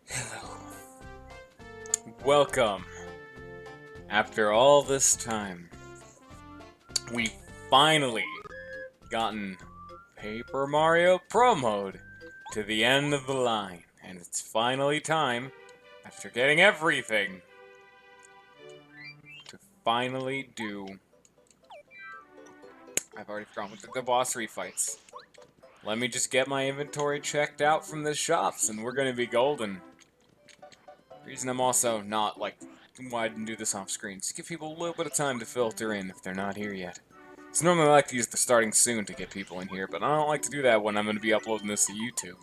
Hello. Welcome. After all this time, we finally gotten Paper Mario Pro Mode to the end of the line. And it's finally time, after getting everything, to finally do... I've already forgotten what the boss refights. Let me just get my inventory checked out from the shops, and we're gonna be golden. Reason I'm also not, like, why I didn't do this off screen. Just give people a little bit of time to filter in if they're not here yet. So normally I like to use the starting soon to get people in here, but I don't like to do that when I'm going to be uploading this to YouTube.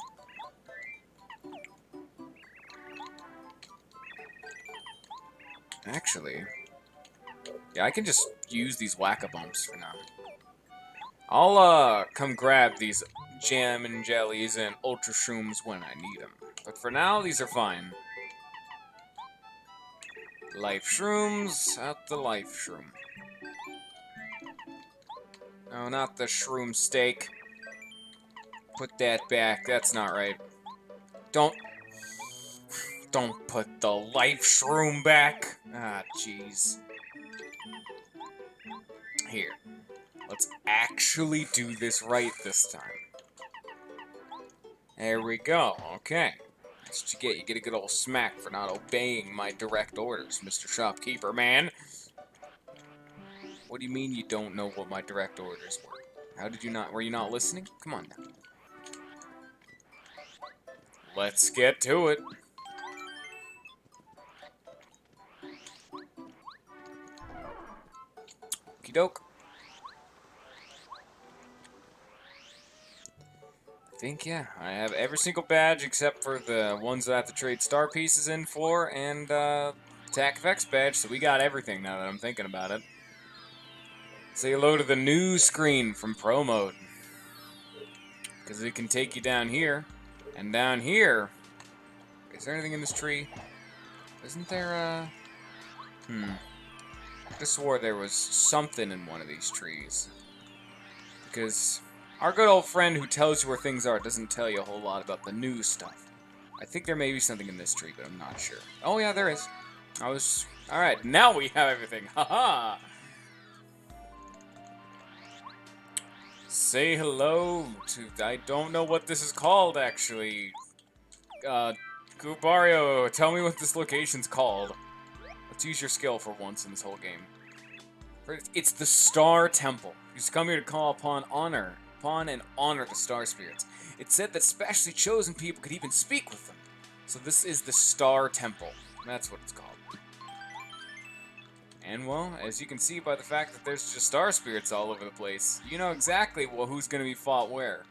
Actually, yeah, I can just use these whack-a-bumps for now. I'll, come grab these jam and jellies and ultra shrooms when I need them. But for now, these are fine. Life shrooms, out the life shroom. No, not the shroom steak. Put that back, that's not right. Don't put the life shroom back. Ah, jeez. Here. Let's actually do this right this time. There we go, okay. That's what you get. You get a good old smack for not obeying my direct orders, Mr. Shopkeeper, man. What do you mean you don't know what my direct orders were? How did you not... Were you not listening? Come on now. Let's get to it. Okie doke. I think, yeah, I have every single badge except for the ones that I have to trade star pieces in for, and, attack effects badge, so we got everything now that I'm thinking about it. Say hello to the new screen from Pro Mode. Because it can take you down here, and down here... Is there anything in this tree? Isn't there, I just swore there was something in one of these trees. Because... Our good old friend who tells you where things are doesn't tell you a whole lot about the new stuff. I think there may be something in this tree, but I'm not sure. Oh yeah, there is. Alright, now we have everything. Haha! Say hello to... I don't know what this is called, actually. Goobario, tell me what this location's called. Let's use your skill for once in this whole game. It's the Star Temple. You just come here to call upon and honor the Star Spirits. It said that specially chosen people could even speak with them. So this is the Star Temple. That's what it's called. And, well, as you can see by the fact that there's just Star Spirits all over the place, you know exactly who's going to be fought where.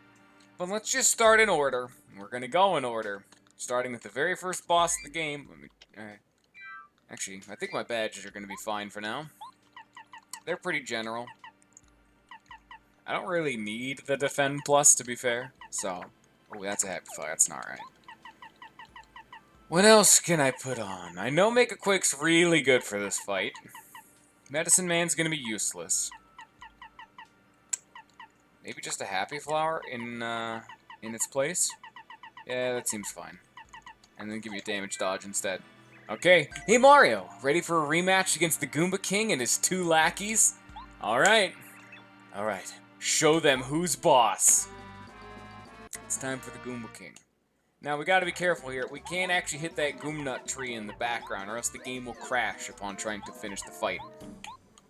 But let's just start in order. We're going to go in order. Starting with the very first boss of the game. Actually, I think my badges are going to be fine for now. They're pretty general. I don't really need the Defend Plus, to be fair, so... Oh, that's a Happy Fire, that's not right. What else can I put on? I know Make a Quick's really good for this fight. Medicine Man's gonna be useless. Maybe just a Happy Flower in its place? Yeah, that seems fine. And then give you a damage dodge instead. Okay, hey Mario! Ready for a rematch against the Goomba King and his two lackeys? Alright. Alright. Show them who's boss. It's time for the Goomba King. Now, we gotta be careful here. We can't actually hit that Goomnut tree in the background, or else the game will crash upon trying to finish the fight.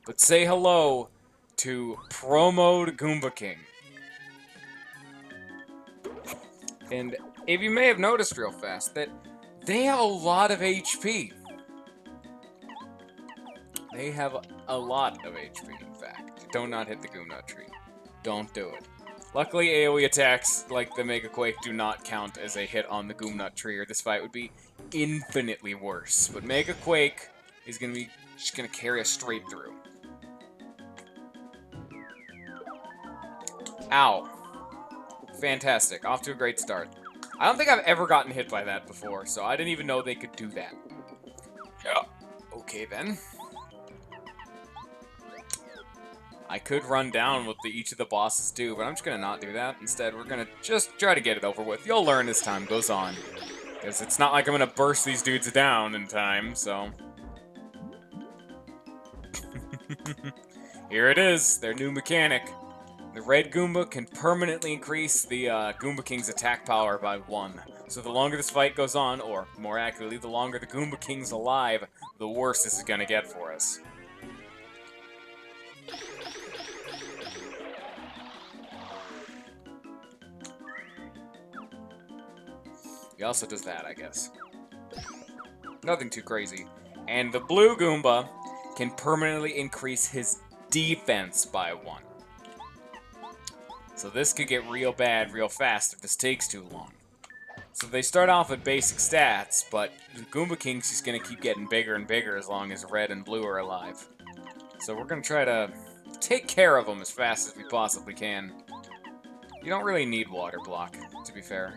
But say hello to Pro Mode Goomba King. And if you may have noticed real fast that they have a lot of HP. They have a lot of HP, in fact. Do not hit the Goomnut tree. Don't do it. Luckily, AoE attacks like the Mega Quake do not count as a hit on the Goomnut tree, or this fight would be infinitely worse. But Mega Quake is just gonna carry us straight through. Ow. Fantastic. Off to a great start. I don't think I've ever gotten hit by that before, so I didn't even know they could do that. Yeah. Okay, then. I could run down what each of the bosses do, but I'm just gonna not do that. Instead, we're gonna just try to get it over with. You'll learn as time goes on. Because it's not like I'm going to burst these dudes down in time, so... Here it is, their new mechanic. The red Goomba can permanently increase the Goomba King's attack power by 1. So the longer this fight goes on, or more accurately, the longer the Goomba King's alive, the worse this is going to get for us. He also does that, I guess. Nothing too crazy. And the blue Goomba can permanently increase his defense by 1. So this could get real bad real fast if this takes too long. So they start off at basic stats, but the Goomba King's just going to keep getting bigger and bigger as long as red and blue are alive. So we're going to try to take care of them as fast as we possibly can. You don't really need water block, to be fair.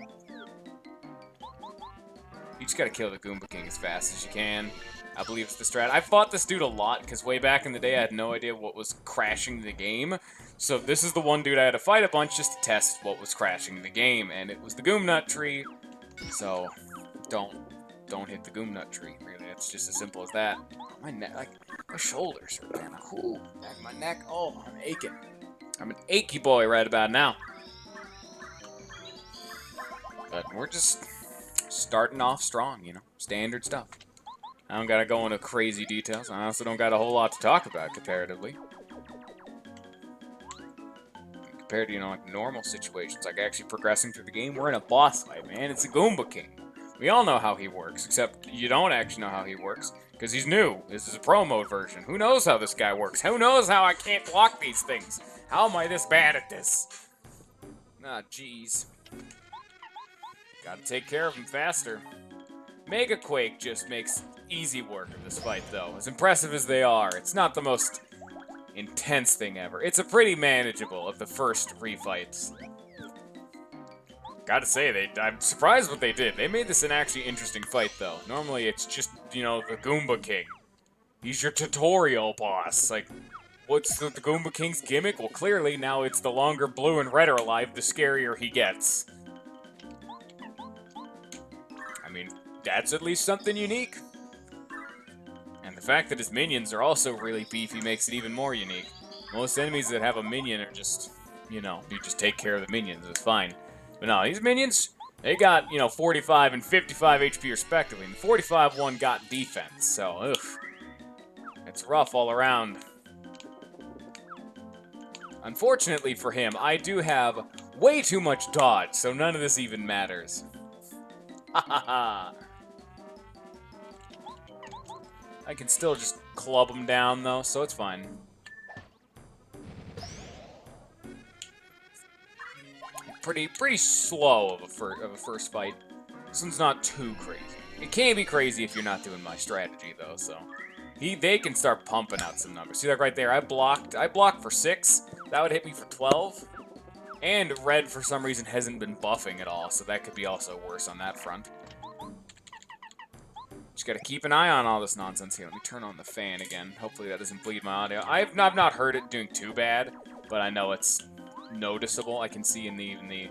You just gotta kill the Goomba King as fast as you can. I believe it's the strat. I fought this dude a lot, because way back in the day I had no idea what was crashing the game. So this is the one dude I had to fight a bunch just to test what was crashing the game, and it was the Goomnut tree. So, don't hit the Goomnut tree, really. It's just as simple as that. My neck, like, my shoulders are kind of, ooh, my neck, oh, I'm aching. I'm an achy boy right about now. But we're just starting off strong, you know, standard stuff. I don't gotta go into crazy details. I also don't got a whole lot to talk about comparatively. Compared to, you know, like normal situations, like actually progressing through the game, we're in a boss fight, man. It's a Goomba King. We all know how he works, except you don't actually know how he works, because he's new. This is a pro mode version. Who knows how this guy works? Who knows how I can't block these things? How am I this bad at this? Ah, jeez. Gotta take care of him faster. Mega Quake just makes easy work of this fight, though. As impressive as they are, it's not the most intense thing ever. It's a pretty manageable of the first refights. Gotta say, I'm surprised what they did. They made this an actually interesting fight, though. Normally, it's just, you know, the Goomba King. He's your tutorial boss. Like, what's the Goomba King's gimmick? Well, clearly, now it's the longer blue and red are alive, the scarier he gets. I mean, that's at least something unique. And the fact that his minions are also really beefy makes it even more unique. Most enemies that have a minion are just, you know, you just take care of the minions, it's fine. But no, these minions, they got, you know, 45 and 55 HP respectively. And the 45 one got defense, so, ugh. It's rough all around. Unfortunately for him, I do have way too much dodge, so none of this even matters. Ha ha ha. I can still just club him down, though, so it's fine. Pretty slow of a first fight. This one's not too crazy. It can be crazy if you're not doing my strategy, though, so... They can start pumping out some numbers. See that right there? I blocked for 6. That would hit me for 12. And red, for some reason, hasn't been buffing at all, so that could be also worse on that front. Just gotta keep an eye on all this nonsense here. Let me turn on the fan again. Hopefully that doesn't bleed my audio. I've not heard it doing too bad, but I know it's noticeable. I can see in the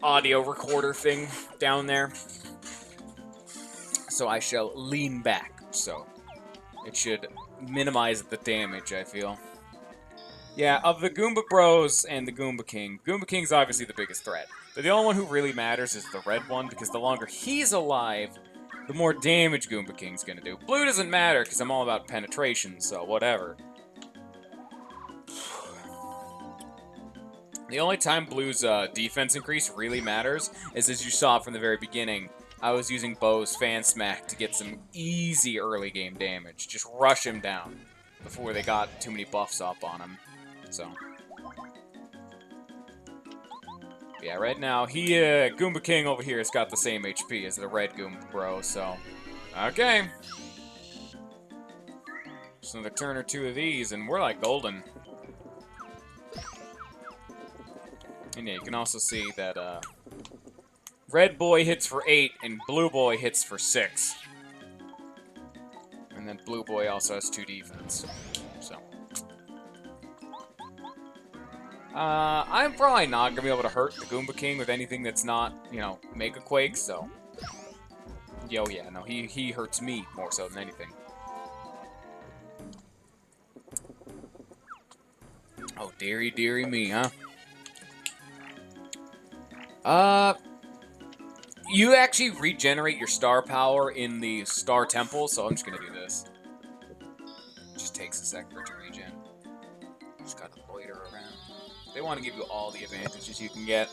audio recorder thing down there. So I shall lean back, so it should minimize the damage, I feel. Yeah, of the Goomba Bros and the Goomba King's obviously the biggest threat. But the only one who really matters is the red one, because the longer he's alive, the more damage Goomba King's gonna do. Blue doesn't matter, because I'm all about penetration, so whatever. The only time Blue's defense increase really matters is, as you saw from the very beginning, I was using Bo's Fan Smack to get some easy early game damage. Just rush him down before they got too many buffs up on him. So, yeah, right now, Goomba King over here has got the same HP as the red Goomba Bro, so, okay. Just another turn or two of these, and we're like golden. And yeah, you can also see that, red boy hits for 8, and blue boy hits for 6. And then blue boy also has 2 defense, so. I'm probably not gonna be able to hurt the Goomba King with anything that's not, you know, Mega Quake, so... Yo, yeah, no, he hurts me more so than anything. Oh, dearie, dearie me, huh? You actually regenerate your star power in the Star Temple, so I'm just gonna do this. It just takes a sec for it to regen. Just gotta loiter around. They want to give you all the advantages you can get.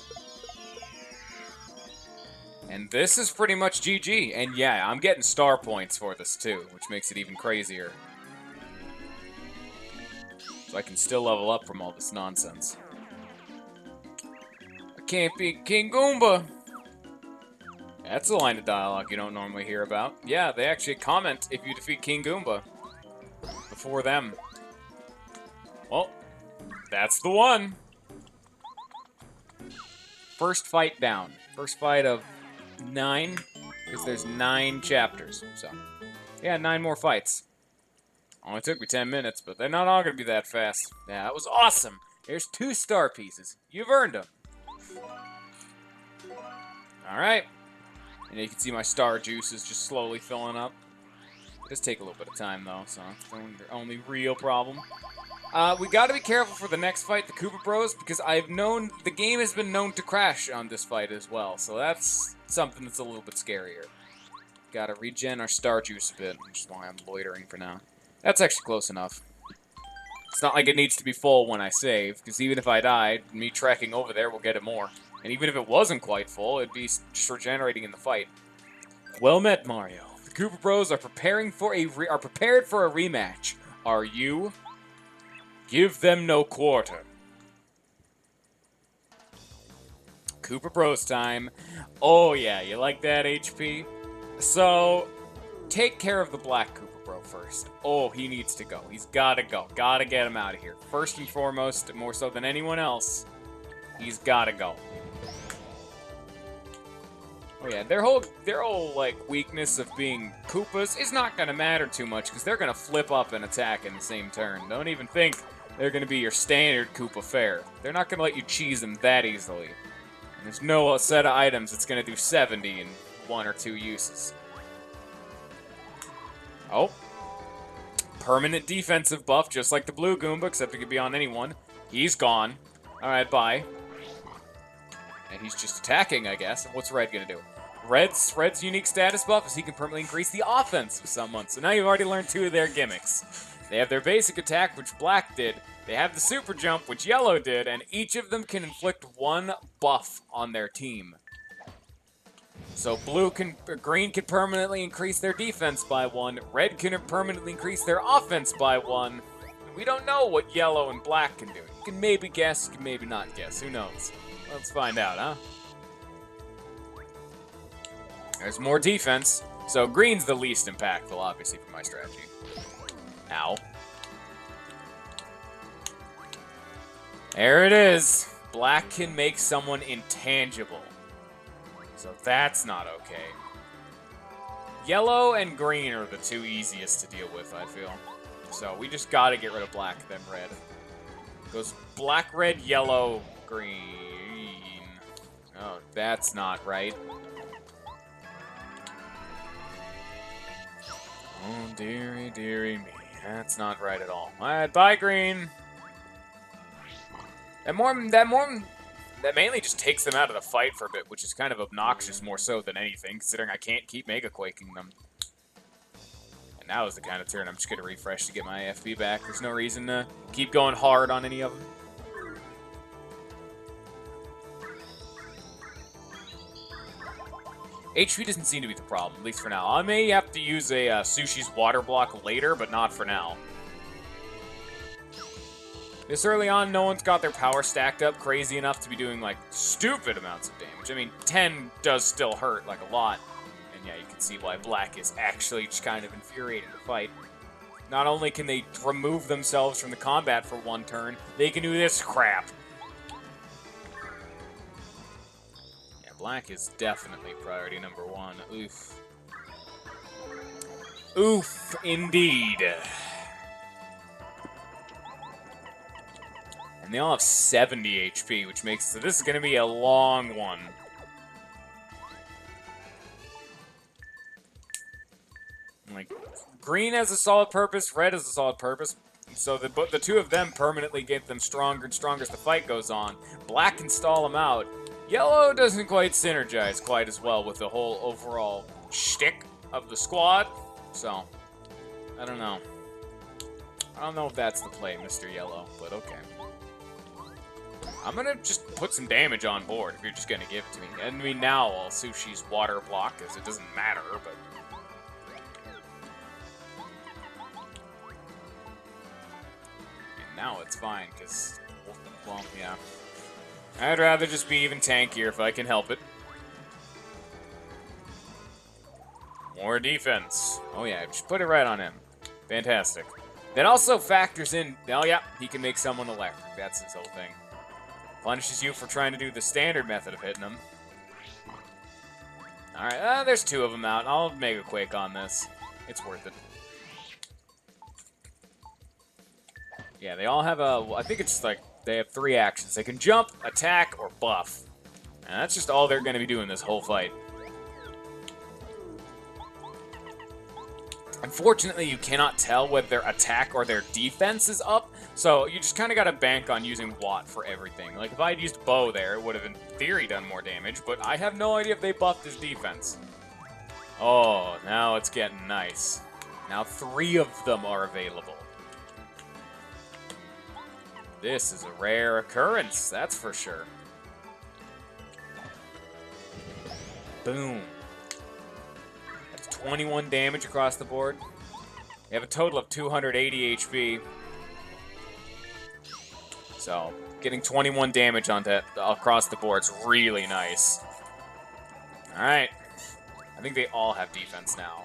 And this is pretty much GG. And yeah, I'm getting star points for this too, which makes it even crazier. So I can still level up from all this nonsense. I can't beat King Goomba! That's a line of dialogue you don't normally hear about. Yeah, they actually comment if you defeat King Goomba. Before them. Well, that's the one. First fight down. First fight of 9, because there's 9 chapters. So, yeah, 9 more fights. Only took me 10 minutes, but they're not all going to be that fast. Yeah, that was awesome. There's 2 star pieces. You've earned them. Alright. And you can see my star juice is just slowly filling up. It does take a little bit of time, though, so that's the only real problem. We gotta be careful for the next fight, the Koopa Bros, because the game has been known to crash on this fight as well, so that's something that's a little bit scarier. Gotta regen our star juice a bit, which is why I'm loitering for now. That's actually close enough. It's not like it needs to be full when I save, because even if I died, me trekking over there will get it more. And even if it wasn't quite full, it'd be just regenerating in the fight. Well met, Mario. The Koopa Bros are prepared for a rematch. Are you? Give them no quarter. Koopa Bros time. Oh yeah, you like that, HP? So, take care of the black Koopa Bro first. Oh, he needs to go. He's gotta go. Gotta get him out of here. First and foremost, more so than anyone else, he's gotta go. Oh yeah, their whole like weakness of being Koopas is not gonna matter too much because they're gonna flip up and attack in the same turn. Don't even think they're gonna be your standard Koopa fare. They're not gonna let you cheese them that easily. And there's no set of items that's gonna do 70 in 1 or 2 uses. Oh, permanent defensive buff, just like the blue Goomba, except it could be on anyone. He's gone. All right, bye. And he's just attacking, I guess. What's Red gonna do? Red's unique status buff is he can permanently increase the offense of someone. So now you've already learned 2 of their gimmicks. They have their basic attack, which Black did. They have the super jump, which Yellow did, and each of them can inflict 1 buff on their team. So Green can permanently increase their defense by 1. Red can permanently increase their offense by 1. We don't know what Yellow and Black can do. You can maybe guess, you can maybe not guess. Who knows? Let's find out, huh? There's more defense. So Green's the least impactful, obviously, for my strategy. Ow. There it is. Black can make someone intangible. So that's not okay. Yellow and Green are the 2 easiest to deal with, I feel. So we just gotta get rid of Black, then Red. Goes Black, Red, Yellow, Green. Oh, that's not right. Oh, dearie, dearie me. That's not right at all. Alright, bye, Green. That mainly just takes them out of the fight for a bit, which is kind of obnoxious more so than anything, considering I can't keep Mega Quaking them. And now is the kind of turn I'm just going to refresh to get my FP back. There's no reason to keep going hard on any of them. HP doesn't seem to be the problem, at least for now. I may have to use a Sushi's water block later, but not for now. This early on, no one's got their power stacked up crazy enough to be doing, like, stupid amounts of damage. I mean, 10 does still hurt, like, a lot. And yeah, you can see why Black is actually just kind of infuriating to fight. Not only can they remove themselves from the combat for 1 turn, they can do this crap. Black is definitely priority number 1. Oof. Oof, indeed. And And they all have 70 HP, which makes so this is going to be a long one. Like, green has a solid purpose, red has a solid purpose. So the two of them permanently get them stronger and stronger as the fight goes on. Black can stall them out. Yellow doesn't quite synergize quite as well with the whole overall shtick of the squad. So, I don't know. I don't know if that's the play, Mr. Yellow, but okay. I'm gonna just put some damage on board if you're just gonna give it to me. I mean, now I'll Sushi's water block, because it doesn't matter, but... And now it's fine, because... Well, yeah. I'd rather just be even tankier if I can help it. More defense. Oh yeah, just put it right on him. Fantastic. That also factors in... Oh yeah, he can make someone electric. That's his whole thing. Punishes you for trying to do the standard method of hitting them. Alright, there's two of them out. I'll make a quake on this. It's worth it. Yeah, they all have a... I think it's like they have 3 actions. They can jump, attack, or buff. And that's just all they're going to be doing this whole fight. Unfortunately, you cannot tell whether their attack or their defense is up, so you just kind of got to bank on using Watt for everything. Like, if I had used Bow there, it would have in theory done more damage, but I have no idea if they buffed his defense. Oh, now it's getting nice. Now 3 of them are available. This is a rare occurrence, that's for sure. Boom. 21 damage across the board. They have a total of 280 HP. So, getting 21 damage on that across the board is really nice. Alright. I think they all have defense now.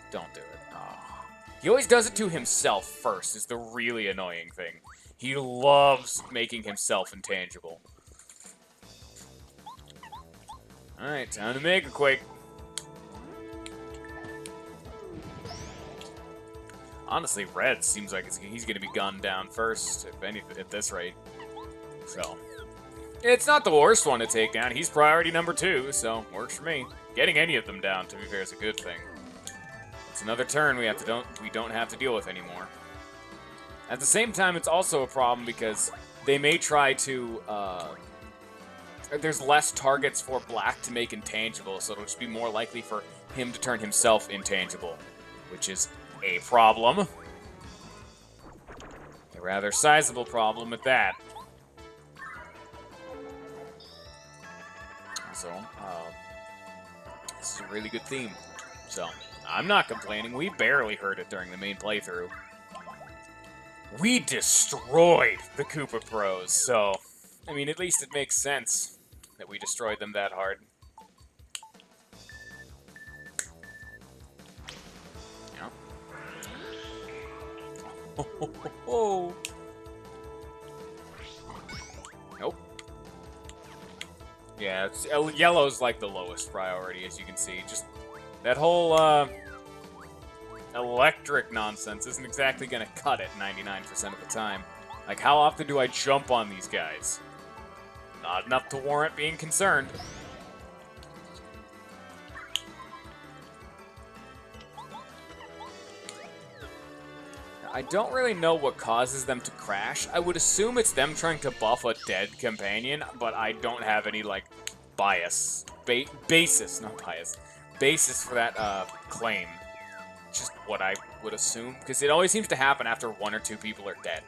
Don't do it. Oh. He always does it to himself first, is the really annoying thing. He loves making himself intangible. Alright, time to make a quake. Honestly, red seems like he's going to be gunned down first, if anything, at this rate. So, it's not the worst one to take down. He's priority number 2, so works for me. Getting any of them down, to be fair, is a good thing. It's another turn we don't have to deal with anymore. At the same time, it's also a problem because they may try to. There's less targets for Black to make intangible, so it'll just be more likely for him to turn himself intangible, which is a problem. A rather sizable problem at that. So, this is a really good theme. So, I'm not complaining. We barely heard it during the main playthrough. We destroyed the Koopa Pros, so, I mean, at least it makes sense that we destroyed them that hard. Oh. Nope. Yeah, yellow's like the lowest priority, as you can see. Just that whole electric nonsense isn't exactly gonna cut it 99% of the time. Like, how often do I jump on these guys? Not enough to warrant being concerned. I don't really know what causes them to crash. I would assume it's them trying to buff a dead companion, but I don't have any, like, basis for that, claim. Just what I would assume, because it always seems to happen after 1 or 2 people are dead.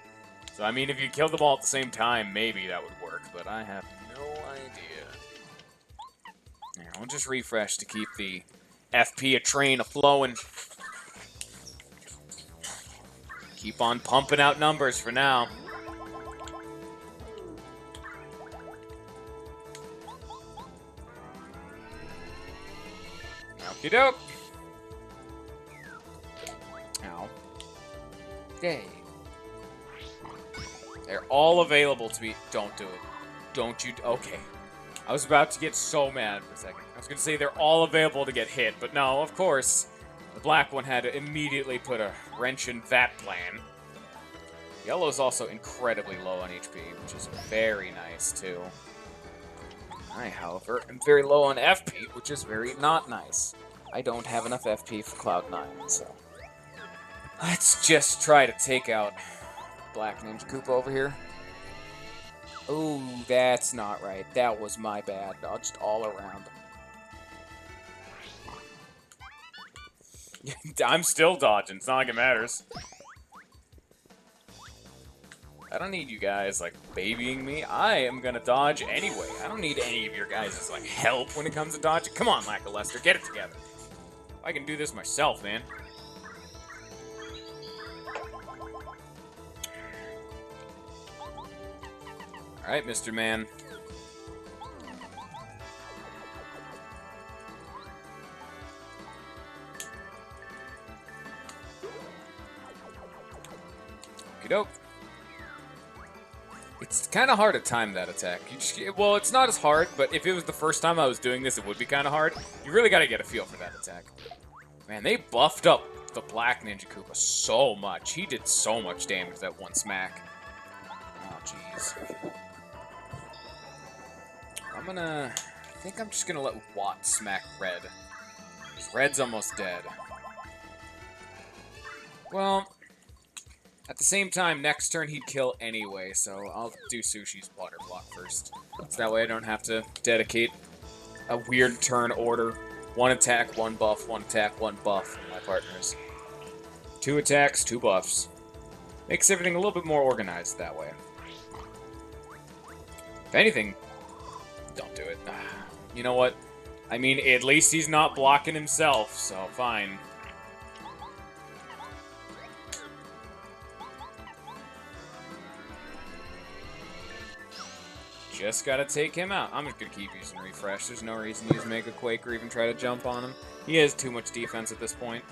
So, I mean, if you kill them all at the same time, maybe that would work, but I have no idea. Here, I'll just refresh to keep the FP train a-flowing. Keep on pumping out numbers for now. Okie doke. Ow. Yay. They're all available to be... Don't do it. Don't you... Okay. I was about to get so mad for a second. I was going to say they're all available to get hit, but no, of course. The black one had to immediately put a wrench in that plan. Yellow's also incredibly low on HP, which is very nice, too. I, however, am very low on FP, which is very not nice. I don't have enough FP for Cloud9, so... Let's just try to take out Black Ninja Koopa over here. Ooh, that's not right. That was my bad. Dodged all around. I'm still dodging. It's not like it matters. I don't need you guys, like, babying me. I am gonna dodge anyway. I don't need any of your guys' like, help when it comes to dodging. Come on, Lackluster, get it together. I can do this myself, man. Alright, Mr. Man. Okey-doke. It's kind of hard to time that attack. Well, it's not as hard, but if it was the first time I was doing this, it would be kind of hard. You really got to get a feel for that attack. Man, they buffed up the Black Ninja Koopa so much. He did so much damage that one smack. Oh, jeez. I think I'm just gonna let Watt smack Red. Because Red's almost dead. Well... At the same time, next turn he'd kill anyway, so I'll do Sushi's Water Block first. So that way I don't have to dedicate a weird turn order. One attack, one buff, one attack, one buff for my partners. 2 attacks, 2 buffs. Makes everything a little bit more organized that way. If anything, don't do it. You know what? I mean, at least he's not blocking himself, so fine. Just gotta take him out. I'm just gonna keep using Refresh. There's no reason to use Mega Quake or even try to jump on him. He has too much defense at this point.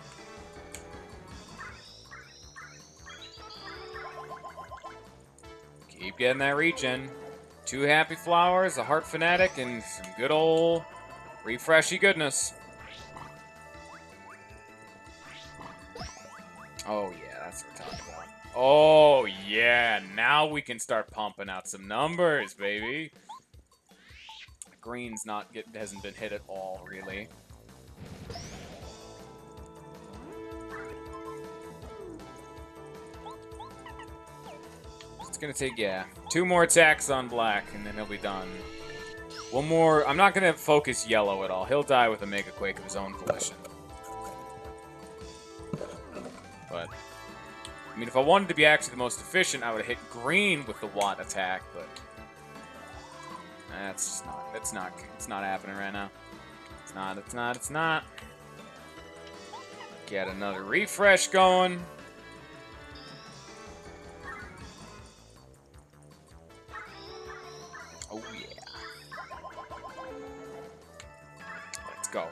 Keep getting that regen. 2 Happy Flowers, a Heart Fanatic, and some good old refreshy goodness. Oh yeah, that's what we're talking about. Oh, yeah, now we can start pumping out some numbers, baby. Green's hasn't been hit at all, really. It's gonna take, yeah, 2 more attacks on Black, and then he'll be done. 1 more, I'm not gonna focus Yellow at all. He'll die with a Mega Quake of his own volition. But... I mean, if I wanted to be actually the most efficient, I would have hit Green with the Watt attack, but that's just not. It's not happening right now. It's not. Get another refresh going. Oh yeah. Let's go.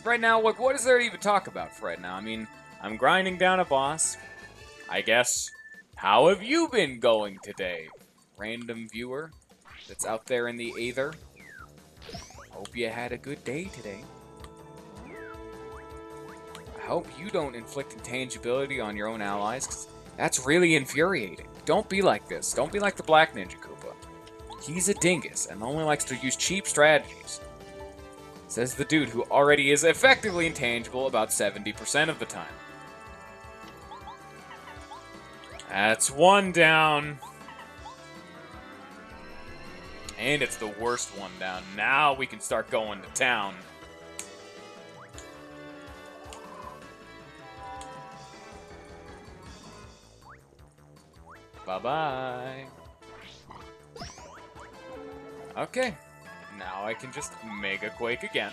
Right now, what is there to even talk about for right now? I mean, I'm grinding down a boss. I guess. How have you been going today? Random viewer that's out there in the aether. Hope you had a good day today. I hope you don't inflict intangibility on your own allies, because that's really infuriating. Don't be like this. Don't be like the Black Ninja Koopa. He's a dingus and only likes to use cheap strategies. Says the dude who already is effectively intangible about 70% of the time. That's 1 down. And it's the worst 1 down. Now we can start going to town. Bye-bye. Okay. Now I can just Mega Quake again.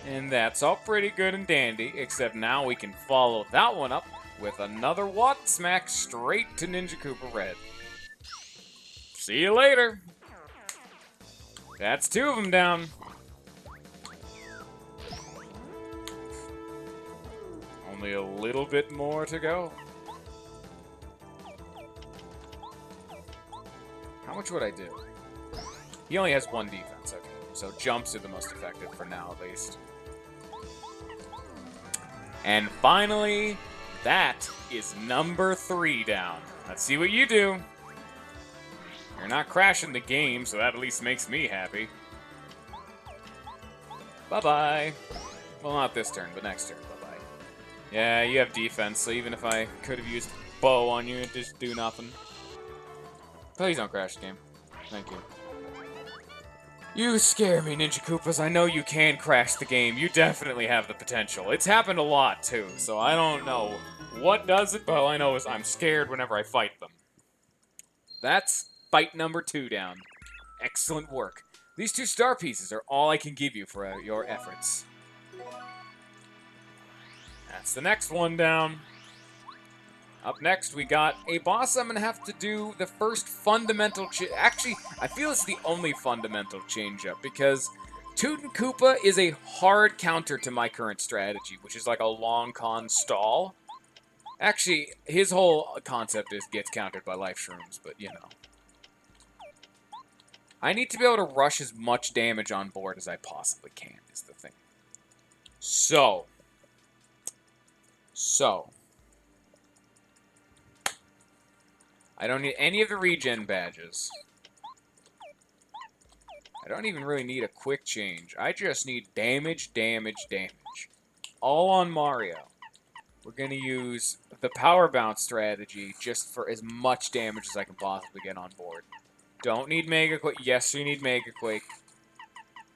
And that's all pretty good and dandy, except now we can follow that one up with another Watt Smack straight to Ninja Koopa Red. See you later. That's 2 of them down. Only a little bit more to go. How much would I do? He only has 1 defense, okay. so jumps are the most effective for now, at least. And finally, that is number 3 down. Let's see what you do. You're not crashing the game, so that at least makes me happy. Bye-bye. Well, not this turn, but next turn. Bye-bye. Yeah, you have defense, so even if I could have used bow on you, it'd just do nothing. Please don't crash the game. Thank you. You scare me, Ninja Koopas. I know you can crash the game. You definitely have the potential. It's happened a lot, too, so I don't know what does it, but all I know is I'm scared whenever I fight them. That's fight number 2 down. Excellent work. These 2 star pieces are all I can give you for your efforts. That's the next one down. Up next, we got a boss I'm going to have to do the first fundamental actually, I feel it's the only fundamental change-up, because Tutankoopa is a hard counter to my current strategy, which is like a long con stall. Actually, his whole concept is gets countered by life shrooms, but you know. I need to be able to rush as much damage on board as I possibly can, is the thing. So. I don't need any of the regen badges. I don't even really need a quick change. I just need damage. All on Mario. We're going to use the power bounce strategy just for as much damage as I can possibly get on board. Don't need Mega Quake. Yes, we need Mega Quake.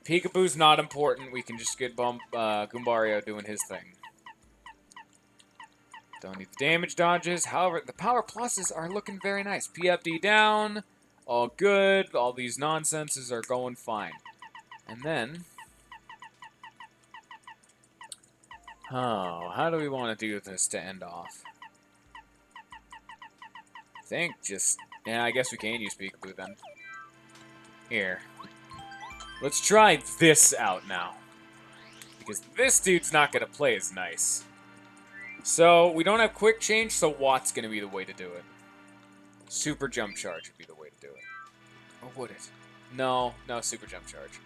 Peekaboo's not important. We can just get Goombario doing his thing. Don't need the damage dodges. However, the power pluses are looking very nice. PFD down. All good. All these nonsenses are going fine. And then... oh, how do we want to do this to end off? I think just... yeah, I guess we can use Peekaboo then. Here. Let's try this out now. Because this dude's not going to play as nice. So, we don't have quick change, so Watt's going to be the way to do it. Super jump charge would be the way to do it. Or would it? No, super jump charge.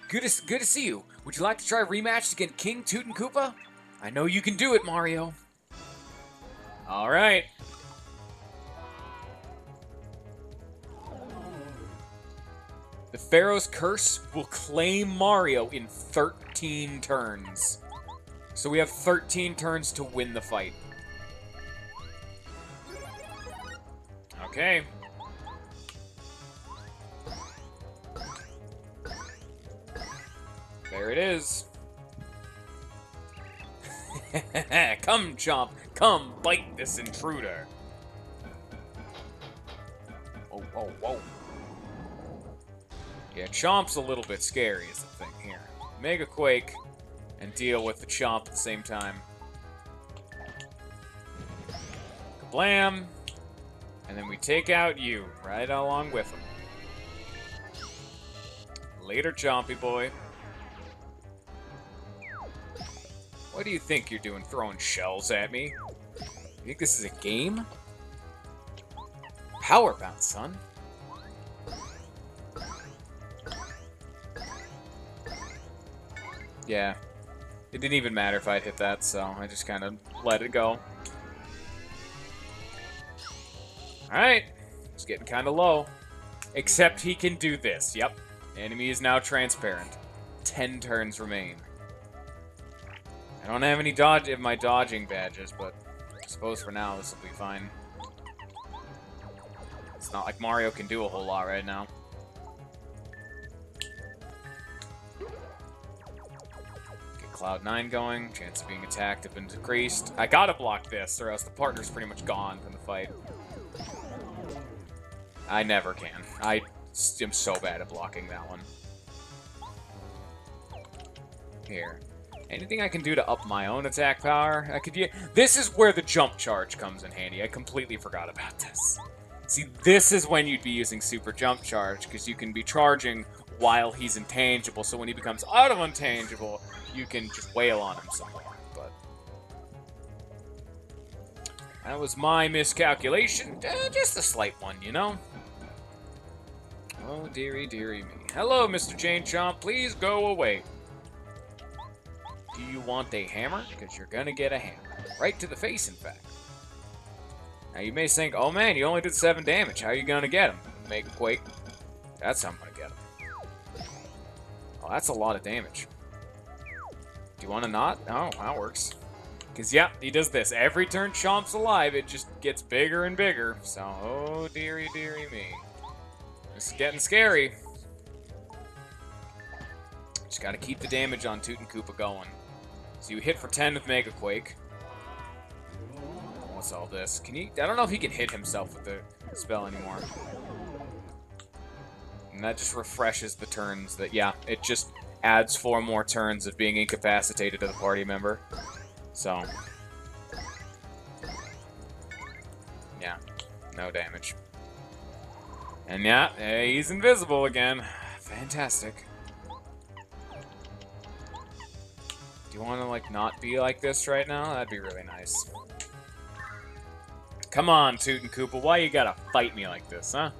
Good to see you. Would you like to try a rematch against King Tutankoopa? I know you can do it, Mario. Alright. The Pharaoh's Curse will claim Mario in 13 turns. So we have 13 turns to win the fight. Okay. There it is. Come, Chomp. Come, bite this intruder. Whoa. Yeah, Chomp's a little bit scary is the thing here. Mega Quake and deal with the Chomp at the same time. Kablam! And then we take out you, right along with him. Later, Chompy boy. What do you think you're doing, throwing shells at me? You think this is a game? Power bounce, son. Yeah. It didn't even matter if I'd hit that, so I just kind of let it go. Alright. It's getting kind of low. Except he can do this. Yep. Enemy is now transparent. 10 turns remain. I don't have any of my dodging badges, but I suppose for now this will be fine. It's not like Mario can do a whole lot right now. Get Cloud9 going. Chance of being attacked have been decreased. I gotta block this, or else the partner's pretty much gone from the fight. I never can. I am so bad at blocking that one. Here. Anything I can do to up my own attack power? I could. This is where the jump charge comes in handy. I completely forgot about this. See, this is when you'd be using super jump charge, because you can be charging while he's intangible, so when he becomes out of intangible, you can just wail on him some more. But that was my miscalculation. Just a slight one, you know? Oh, dearie, dearie me. Hello, Mr. Chain Chomp. Please go away. Do you want a hammer? Because you're going to get a hammer. Right to the face, in fact. Now, you may think, oh, man, you only did 7 damage. How are you going to get him? Make a quake. That's how I'm going to get him. Oh, that's a lot of damage. Do you want to not? Oh, that works. Because, yeah, he does this. Every turn Chomp's alive, it just gets bigger and bigger. So, oh, dearie, dearie me. This is getting scary. Just got to keep the damage on Tutankoopa going. So you hit for 10 with Mega Quake. What's all this? Can he? I don't know if he can hit himself with the spell anymore. And that just refreshes the turns that, yeah, it just adds 4 more turns of being incapacitated to the party member. So, yeah, no damage. And yeah, he's invisible again. Fantastic. Do you want to, like, not be like this right now? That'd be really nice. Come on, Tutankoopa, why you gotta fight me like this, huh?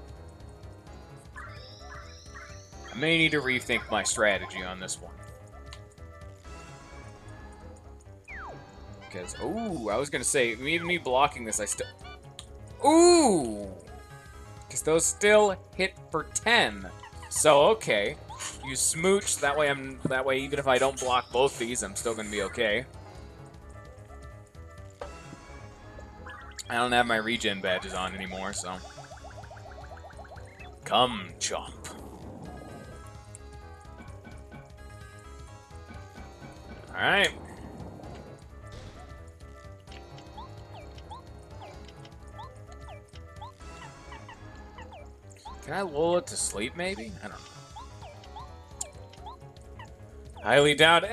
I may need to rethink my strategy on this one. Because, ooh, I was gonna say, even me blocking this, I still... Ooh! Because those still hit for 10. So, okay. You smooch, that way even if I don't block both these, I'm still gonna be okay. I don't have my regen badges on anymore, so... Come, Chomp. Alright. Can I lull it to sleep, maybe? I don't know. Highly doubt.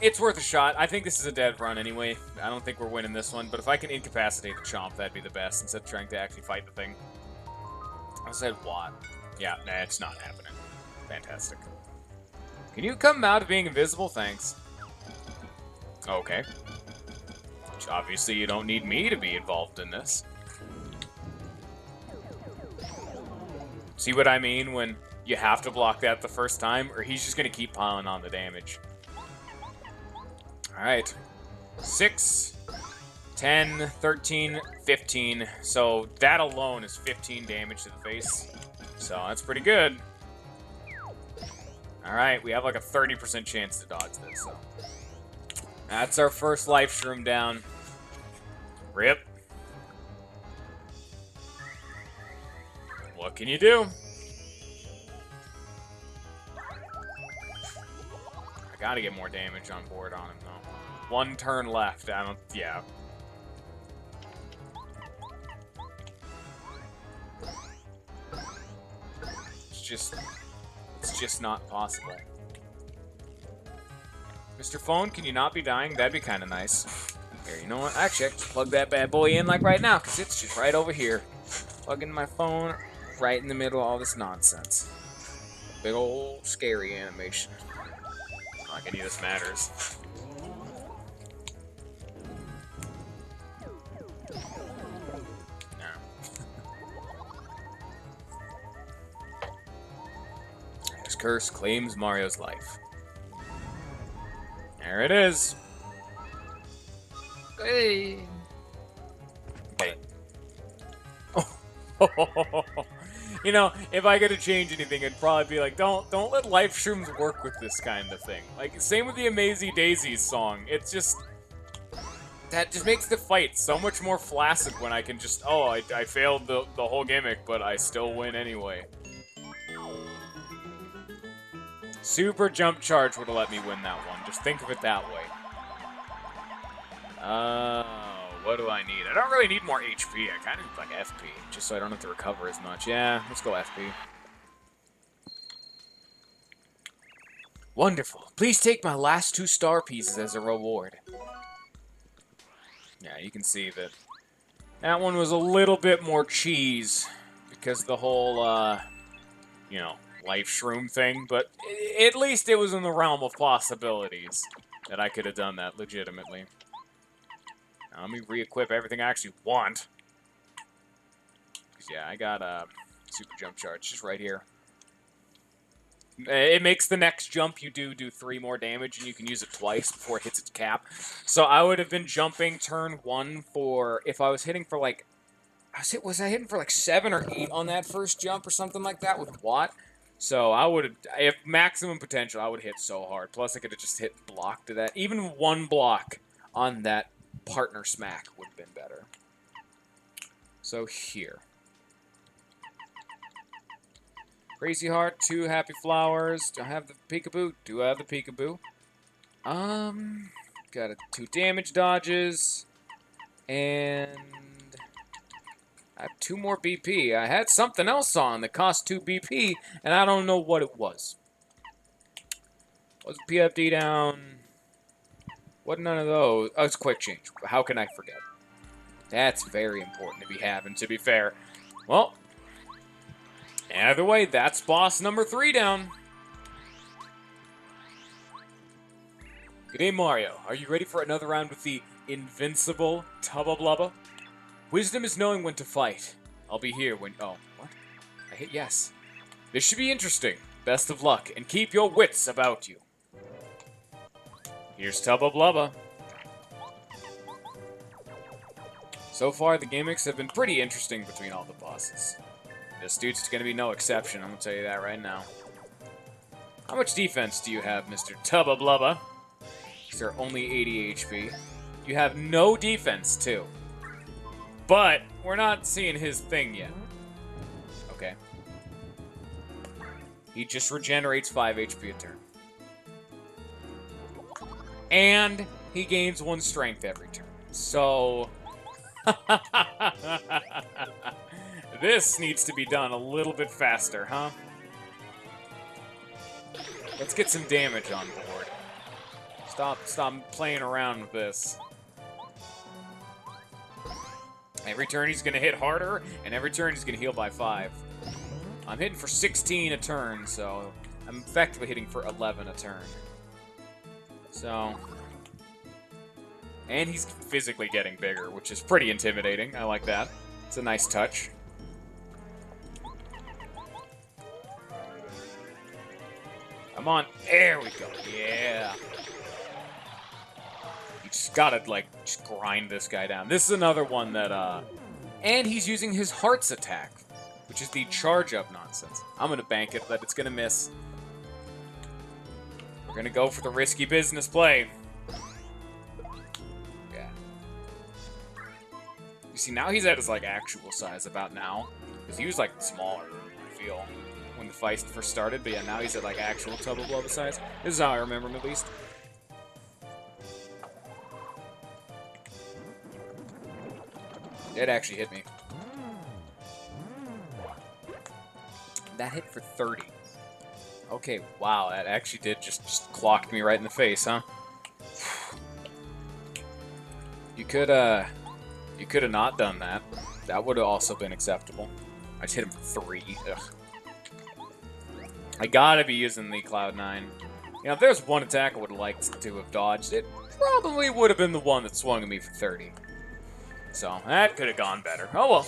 It's worth a shot. I think this is a dead run anyway. I don't think we're winning this one, but if I can incapacitate the Chomp, that'd be the best, instead of trying to actually fight the thing. I said what? Yeah, nah, it's not happening. Fantastic. Can you come out of being invisible? Thanks. Okay. Which obviously you don't need me to be involved in this. See what I mean when you have to block that the first time, or he's just going to keep piling on the damage. Alright. 6, 10, 13, 15. So that alone is 15 damage to the face. So that's pretty good. Alright, we have like a 30% chance to dodge this. So that's our first life shroom down. Rip. What can you do? I gotta get more damage on board on him, though. 1 turn left. I don't... Yeah. It's just not possible. Mr. Phone, can you not be dying? That'd be kind of nice. Here, you know what? Actually, I can just plug that bad boy in like right now, because it's just right over here. Plug in my phone right in the middle of all this nonsense. Big old scary animation. Not like any of this matters. This curse claims Mario's life. There it is. Hey. Okay. You know, if I could have changed anything, it'd probably be like, don't let life shrooms work with this kind of thing. Like, same with the Amazy Daisies song. It's just... That just makes the fight so much more flaccid when I can just, oh, I failed the whole gimmick, but I still win anyway. Super Jump Charge would have let me win that one. Just think of it that way. What do I need? I don't really need more HP. I kind of need, like, FP, just so I don't have to recover as much. Yeah, let's go FP. Wonderful. Please take my last 2 star pieces as a reward. Yeah, you can see that that one was a little bit more cheese because the whole, you know, life shroom thing, but at least it was in the realm of possibilities that I could have done that legitimately. Now, let me re-equip everything I actually want. 'Cause, yeah, I got a super jump charge just right here. It makes the next jump you do 3 more damage, and you can use it twice before it hits its cap. So I would have been jumping turn 1 for, if I was hitting for like, was I hitting for like 7 or 8 on that first jump or something like that with Watt? So I would have, if maximum potential, I would hit so hard. Plus I could have just hit block to that. Even one block on that partner smack would have been better. So here. Crazy Heart, 2 Happy Flowers. Do I have the Peekaboo? Do I have the Peekaboo? Got 2 damage dodges. And I have 2 more BP. I had something else on that cost 2 BP, and I don't know what it was. Was PFD down? What none of those? Oh, it's quick change. How can I forget? That's very important to be having, to be fair. Well, either way, that's boss number 3 down. Good day, Mario. Are you ready for another round with the invincible Tubba Blubba? Wisdom is knowing when to fight. I'll be here when... Oh, what? I hit yes. This should be interesting. Best of luck, and keep your wits about you. Here's Tubba Blubba. So far, the gimmicks have been pretty interesting between all the bosses. This dude's gonna be no exception, I'm gonna tell you that right now. How much defense do you have, Mr. Tubba Blubba? They're only 80 HP. You have no defense, too. But we're not seeing his thing yet. Okay. He just regenerates 5 HP a turn. And he gains 1 strength every turn. So... this needs to be done a little bit faster, huh? Let's get some damage on board. Stop playing around with this. Every turn he's gonna hit harder, and every turn he's gonna heal by 5. I'm hitting for 16 a turn, so I'm effectively hitting for 11 a turn. So... And he's physically getting bigger, which is pretty intimidating. I like that. It's a nice touch. Come on. There we go. Yeah. You just gotta, like, just grind this guy down. This is another one that, And he's using his heart's attack, which is the charge-up nonsense. I'm gonna bank it, but it's gonna miss. We're gonna go for the risky business play. You see, now he's at his, like, actual size about now. Because he was, like, smaller, I feel, when the fight first started. But yeah, now he's at, like, actual Tubba Blubba size. This is how I remember him, at least. It actually hit me. That hit for 30. Okay, wow, that actually did just clocked me right in the face, huh? You could have not done that. That would have also been acceptable. I just hit him for 3. Ugh. I gotta be using the Cloud9. You know, if there's one attack I would have liked to have dodged, it probably would have been the one that swung at me for 30. So, that could have gone better. Oh well.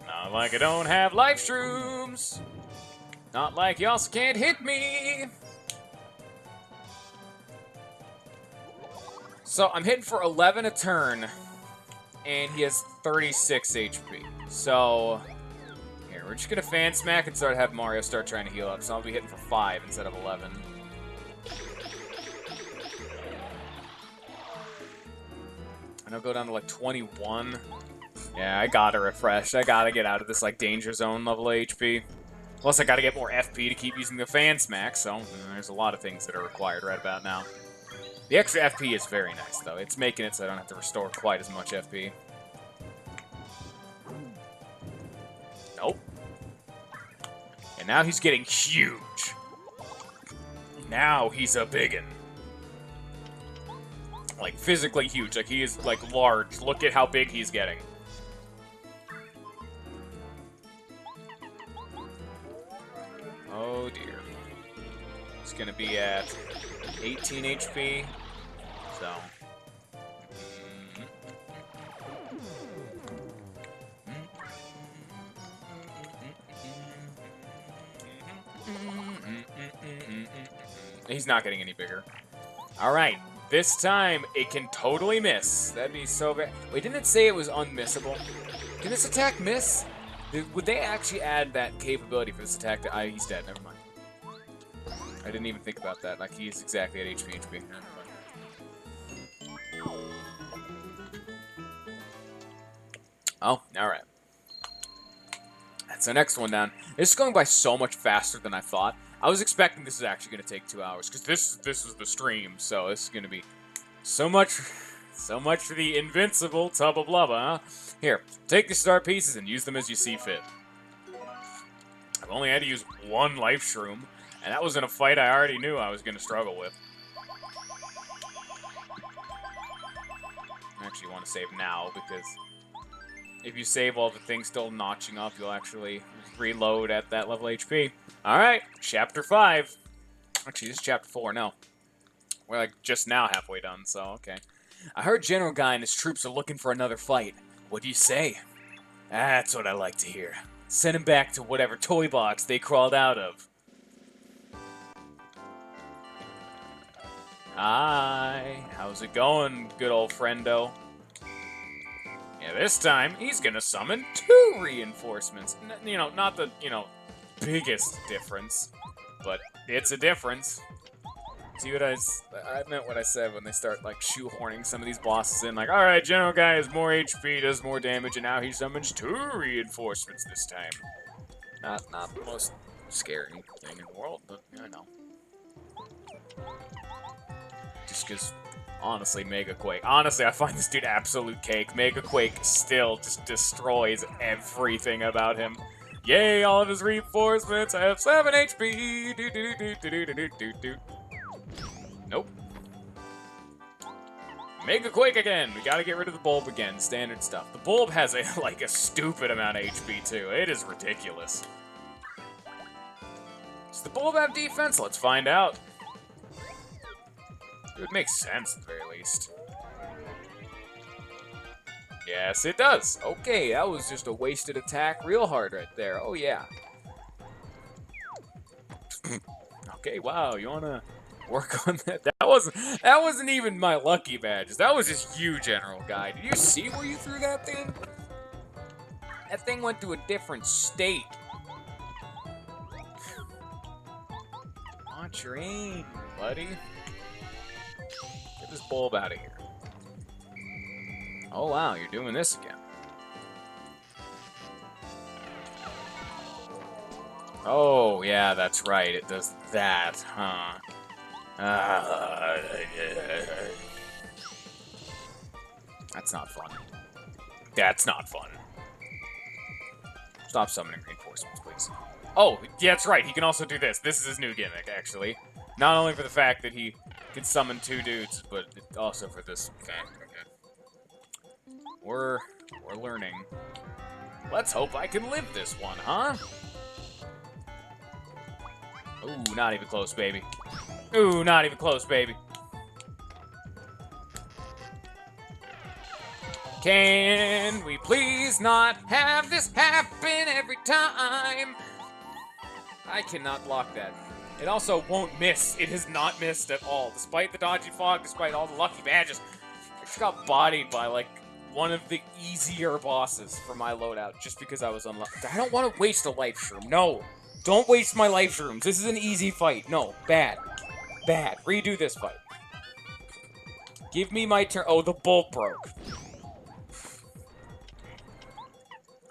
Not like I don't have life shrooms. Not like you also can't hit me. So, I'm hitting for 11 a turn. And he has 36 HP. So, here, we're just gonna fan smack and have Mario start trying to heal up. So I'll be hitting for 5 instead of 11. And I'll go down to like 21. Yeah, I gotta refresh. I gotta get out of this like danger zone level of HP. Plus, I gotta get more FP to keep using the fan smack. So there's a lot of things that are required right about now. The extra FP is very nice, though. It's making it so I don't have to restore quite as much FP. Nope. And now he's getting huge. Now he's a biggin'. Like, physically huge. Like, he is, like, large. Look at how big he's getting. Oh, dear. He's gonna be at 18 HP. So. He's not getting any bigger. Alright, this time it can totally miss. That'd be so bad. Wait, didn't it say it was unmissable? Can this attack miss? Would they actually add that capability for this attack? He's dead, never mind. I didn't even think about that. Like, he's exactly at HP. Never mind. Oh, alright. That's the next one down. This is going by so much faster than I thought. I was expecting this is actually going to take 2 hours, because this is the stream, so this is going to be so much for the invincible Tubba blubba, huh? Here, take the star pieces and use them as you see fit. I've only had to use 1 life shroom, and that was in a fight I already knew I was going to struggle with. I actually want to save now, because if you save while the thing's still notching up, you'll actually reload at that level HP. Alright, Chapter 5. Actually, this is Chapter 4, no. We're like just now halfway done, so okay. I heard General Guy and his troops are looking for another fight. What do you say? That's what I like to hear. Send him back to whatever toy box they crawled out of. Hi, how's it going, good old friendo? Yeah, this time, he's gonna summon 2 reinforcements. You know, not the, biggest difference, but it's a difference. See what I meant what I said when they start, like, shoehorning some of these bosses in, like, alright, General Guy has more HP, does more damage, and now he summons 2 reinforcements this time. Not the most scary thing in the world, but, I know. Just because... Honestly, Mega Quake. Honestly, I find this dude absolute cake. Mega Quake still just destroys everything about him. Yay, all of his reinforcements have 7 HP. Nope. Mega Quake again. We gotta get rid of the bulb again. Standard stuff. The bulb has a stupid amount of HP too. It is ridiculous. Does the bulb have defense? Let's find out. It would make sense, at the very least. Yes, it does. Okay, that was just a wasted attack real hard right there. Oh, yeah. Okay, wow, you wanna work on that? That wasn't even my lucky badges. That was just you, General Guy. Did you see where you threw that thing? That thing went to a different state. Watch your aim, buddy. Get this bulb out of here. Oh wow, you're doing this again. Oh yeah, that's right, it does that, huh? That's not fun. That's not fun. Stop summoning reinforcements, please. Oh, yeah, that's right, he can also do this. This is his new gimmick, actually. Not only for the fact that he can summon 2 dudes, but also for this fact. Okay. We're learning. Let's hope I can live this one, huh? Ooh, not even close, baby. Ooh, not even close, baby. Can we please not have this happen every time? I cannot block that. It also won't miss. It has not missed at all. Despite the dodgy fog, despite all the lucky badges, I just got bodied by, like, one of the easier bosses for my loadout just because I was unlucky. I don't want to waste a life shroom. No. Don't waste my life shrooms. This is an easy fight. No. Bad. Bad. Redo this fight. Give me my turn. Oh, the bulb broke.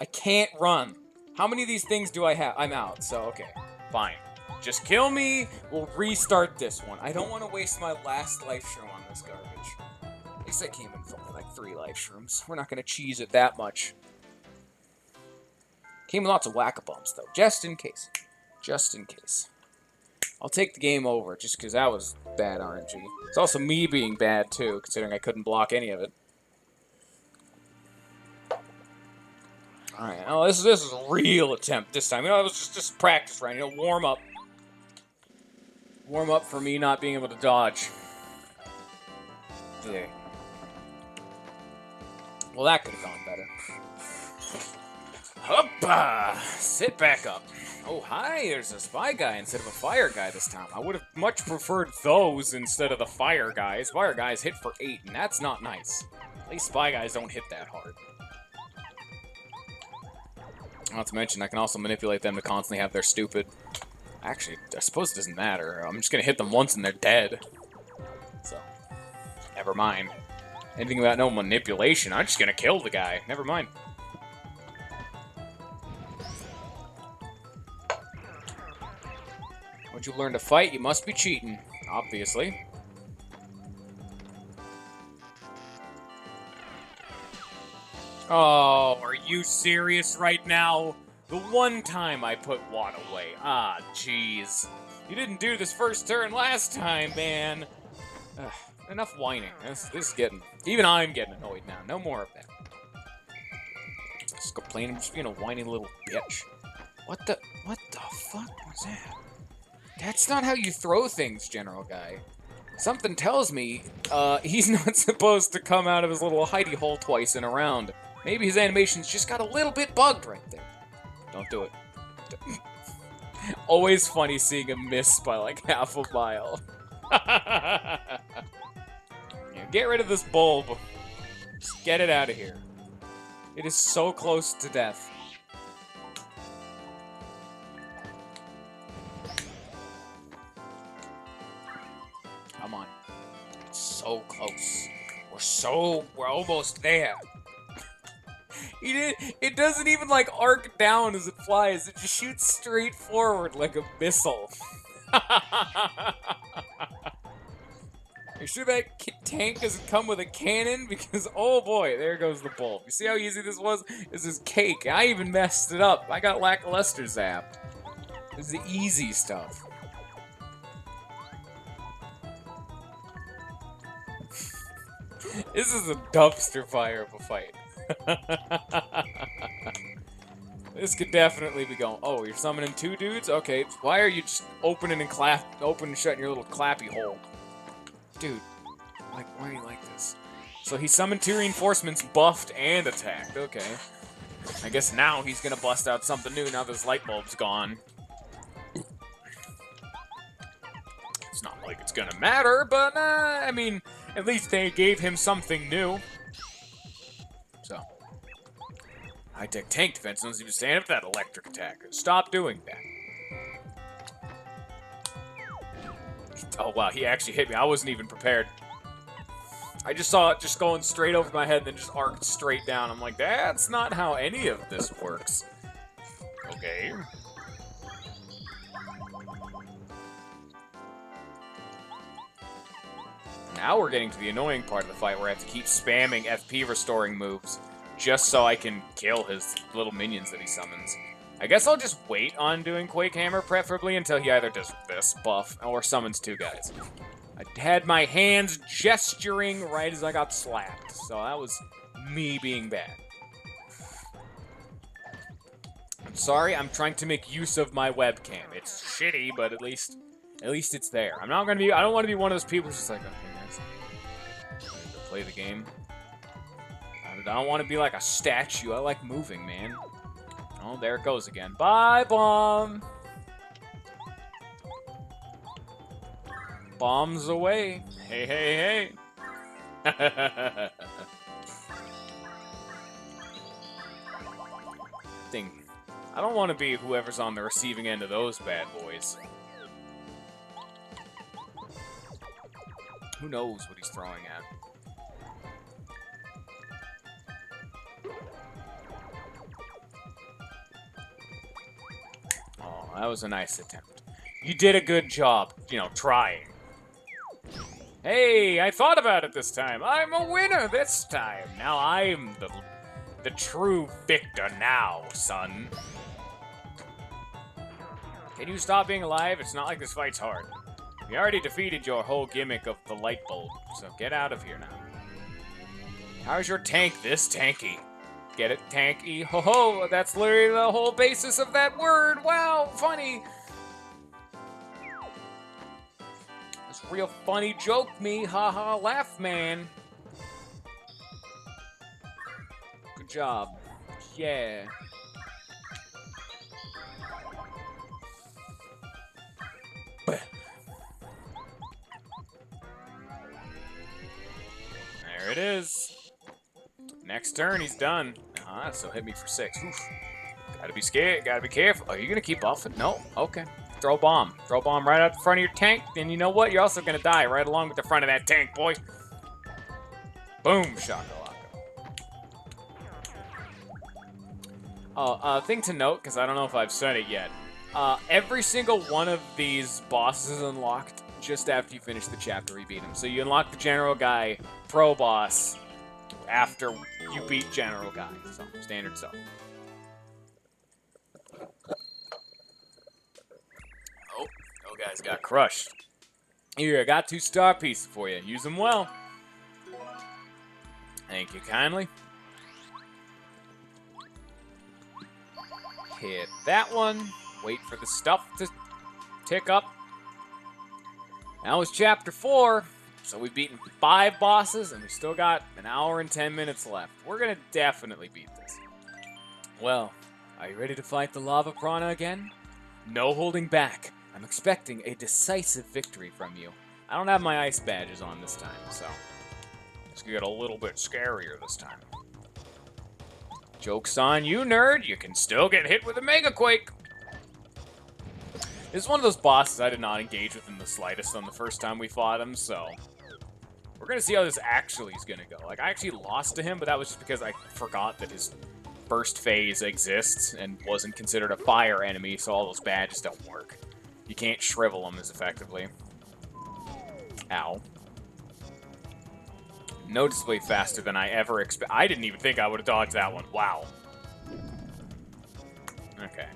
I can't run. How many of these things do I have? I'm out, so okay. Fine. Just kill me, we'll restart this one. I don't want to waste my last life shroom on this garbage. At least I came in for like 3 life shrooms. We're not going to cheese it that much. Came with lots of whack-a-bumps, though, just in case. Just in case. I'll take the game over, just because that was bad RNG. It's also me being bad, too, considering I couldn't block any of it. Alright, well, this is a real attempt this time. You know, it was just practice run, warm up. Warm up for me not being able to dodge. Yeah. Well, that could have gone better. Hoppa! Sit back up. Oh, hi, there's a spy guy instead of a fire guy this time. I would have much preferred those instead of the fire guys. Fire guys hit for 8, and that's not nice. At least spy guys don't hit that hard. Not to mention, I can also manipulate them to constantly have their stupid... Actually, I suppose it doesn't matter. I'm just gonna hit them once and they're dead. So, never mind. Anything about no manipulation, I'm just gonna kill the guy. Never mind. Once you learn to fight, you must be cheating. Obviously. Oh, are you serious right now? The one time I put Watt away. Ah, jeez. You didn't do this first turn last time, man. Ugh, enough whining. This is getting... Even I'm getting annoyed now. No more of that. Just complaining, just being a whiny little bitch. What the fuck was that? That's not how you throw things, General Guy. Something tells me, he's not supposed to come out of his little hidey hole twice in a round. Maybe his animation's just got a little bit bugged right there. Don't do it. Always funny seeing him miss by like half a mile. Yeah, get rid of this bulb. Just get it out of here. It is so close to death. Come on. It's so close. We're almost there. It doesn't even like arc down as it flies. It just shoots straight forward like a missile. Are you sure that tank doesn't come with a cannon? Because, oh boy, there goes the bulb. You see how easy this was? This is cake. I even messed it up. I got lackluster zapped. This is the easy stuff. This is a dumpster fire of a fight. This could definitely be going. Oh, you're summoning 2 dudes? Okay, why are you just opening and shutting your little clappy hole? Dude, like, why are you like this? So he summoned 2 reinforcements, buffed and attacked. Okay. I guess now he's gonna bust out something new now this light bulb's gone. It's not like it's gonna matter, but I mean, at least they gave him something new. So, high-tech tank defense doesn't even stand up to that electric attack. Stop doing that. Oh, wow, he actually hit me. I wasn't even prepared. I just saw it just going straight over my head and then just arced straight down. I'm like, that's not how any of this works. Okay. Now we're getting to the annoying part of the fight where I have to keep spamming FP restoring moves just so I can kill his little minions that he summons. I guess I'll just wait on doing Quake Hammer, preferably until he either does this buff or summons 2 guys. I had my hands gesturing right as I got slapped, so that was me being bad. I'm sorry, I'm trying to make use of my webcam. It's shitty, but at least it's there. I don't want to be one of those people who's just like, okay, guys, I need to play the game. I don't want to be like a statue. I like moving, man. Oh, there it goes again. Bye, bomb. Bombs away. Hey, hey, hey. I don't want to be whoever's on the receiving end of those bad boys. Who knows what he's throwing at? Oh, that was a nice attempt. You did a good job, you know, trying. Hey, I thought about it this time. I'm a winner this time. Now I'm the true victor now, son. Can you stop being alive? It's not like this fight's hard. We already defeated your whole gimmick of the light bulb, so get out of here now. How's your tank this tanky? Get it, tanky? Ho ho! That's literally the whole basis of that word! Wow, funny! It's a real funny joke, me. Ha ha, laugh, man. Good job. Yeah. it is. Next turn, he's done. So hit me for 6. Oof. Gotta be scared. Gotta be careful. Are you gonna keep buffing? No. Okay. Throw a bomb. Throw a bomb right out the front of your tank. And you know what? You're also gonna die right along with the front of that tank, boy. Boom, shakalaka. Oh, thing to note, because I don't know if I've said it yet. Every single one of these bosses is unlocked just after you finish the chapter you beat him. So you unlock the general guy, pro boss, after you beat general guy. So, standard stuff. Oh, guys got crushed. Here, I got 2 star pieces for you. Use them well. Thank you kindly. Hit that one. Wait for the stuff to tick up. That was chapter 4. So we've beaten 5 bosses, and we still got an hour and 10 minutes left. We're going to definitely beat this. Well, are you ready to fight the lava piranha again? No holding back. I'm expecting a decisive victory from you. I don't have my ice badges on this time, so it's going to get a little bit scarier this time. Joke's on you, nerd. You can still get hit with a Mega Quake. This is one of those bosses I did not engage with in the slightest on the first time we fought him, so we're going to see how this actually is going to go. Like, I actually lost to him, but that was just because I forgot that his burst phase exists and wasn't considered a fire enemy, so all those badges don't work. You can't shrivel them as effectively. Ow. Noticeably faster than I ever expected. I didn't even think I would have dodged that one. Wow. Okay.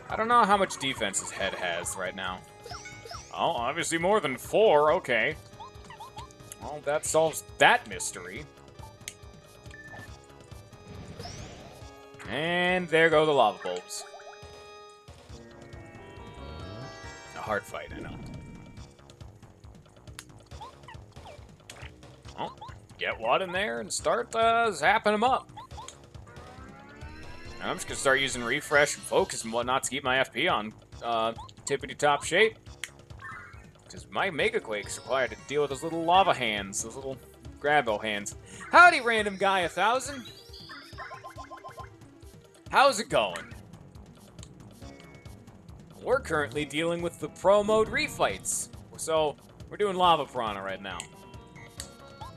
I don't know how much defense his head has right now. Oh, obviously more than 4. Okay. Well, that solves that mystery. And there go the lava bulbs. A hard fight, I know. Oh, get Watt in there and start zapping them up. I'm just going to start using refresh and focus and whatnot to keep my FP on tippity-top shape. Because my Mega Quake's required to deal with those little lava hands, those little grabo hands. Howdy, random guy 1000. How's it going? We're currently dealing with the pro mode refights. So, we're doing Lava Piranha right now.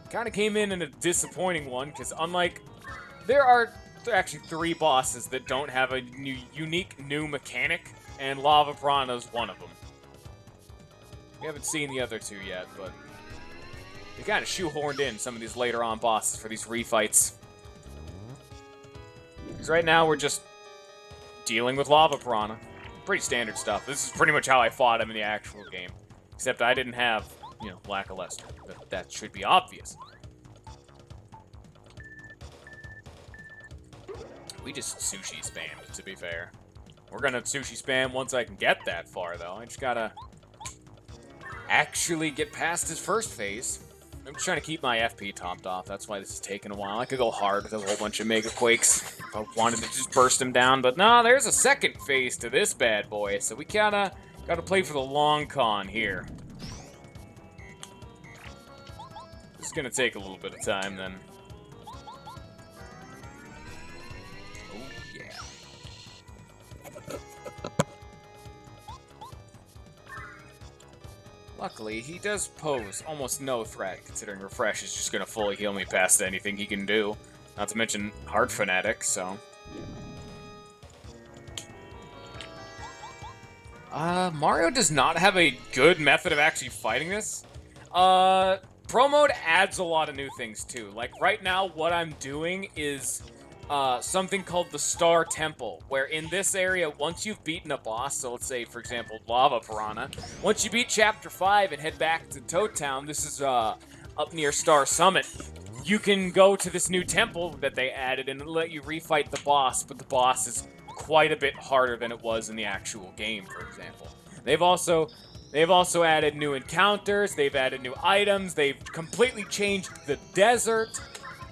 Kind of came in a disappointing one, because unlike... There are actually 3 bosses that don't have a unique new mechanic, and Lava Piranha is one of them. We haven't seen the other 2 yet, but they kind of shoehorned in some of these later on bosses for these refights. Because right now we're just dealing with Lava Piranha. Pretty standard stuff. This is pretty much how I fought him in the actual game. Except I didn't have, you know, Lackluster. That should be obvious. We just sushi spammed, to be fair. We're gonna sushi spam once I can get that far, though. I just gotta actually get past his first phase. I'm just trying to keep my FP topped off. That's why this is taking a while. I could go hard with a whole bunch of Mega Quakes if I wanted to just burst him down. But no, there's a second phase to this bad boy. So we gotta play for the long con here. This is gonna take a little bit of time then. Luckily, he does pose almost no threat, considering Refresh is just going to fully heal me past anything he can do. Not to mention Heart Fanatic, so... Mario does not have a good method of actually fighting this. Pro Mode adds a lot of new things, too. Like, right now, what I'm doing is... something called the Star Temple, where in this area, once you've beaten a boss, so let's say, for example, Lava Piranha, once you beat Chapter 5 and head back to Toad Town, this is up near Star Summit, you can go to this new temple that they added and it'll let you refight the boss, but the boss is quite a bit harder than it was in the actual game, for example. They've also added new encounters, they've added new items, they've completely changed the desert,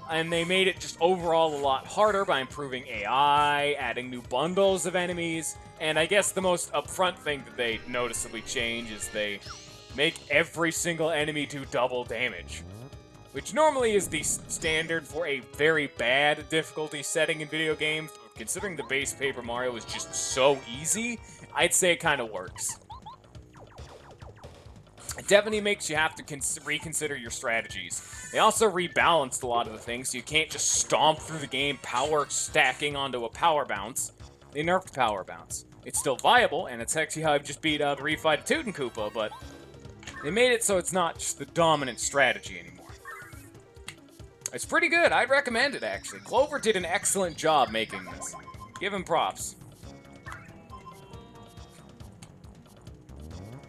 and they made it just overall a lot harder by improving AI, adding new bundles of enemies, and I guess the most upfront thing that they noticeably change is they make every single enemy do double damage. Which normally is the standard for a very bad difficulty setting in video games. Considering the base Paper Mario is just so easy, I'd say it kind of works. It definitely makes you have to reconsider your strategies. They also rebalanced a lot of the things, so you can't just stomp through the game power stacking onto a power bounce. They nerfed power bounce. It's still viable, and it's actually how I've just beat the refight Tutankoopa, but they made it so it's not just the dominant strategy anymore. It's pretty good. I'd recommend it, actually. Clover did an excellent job making this. Give him props.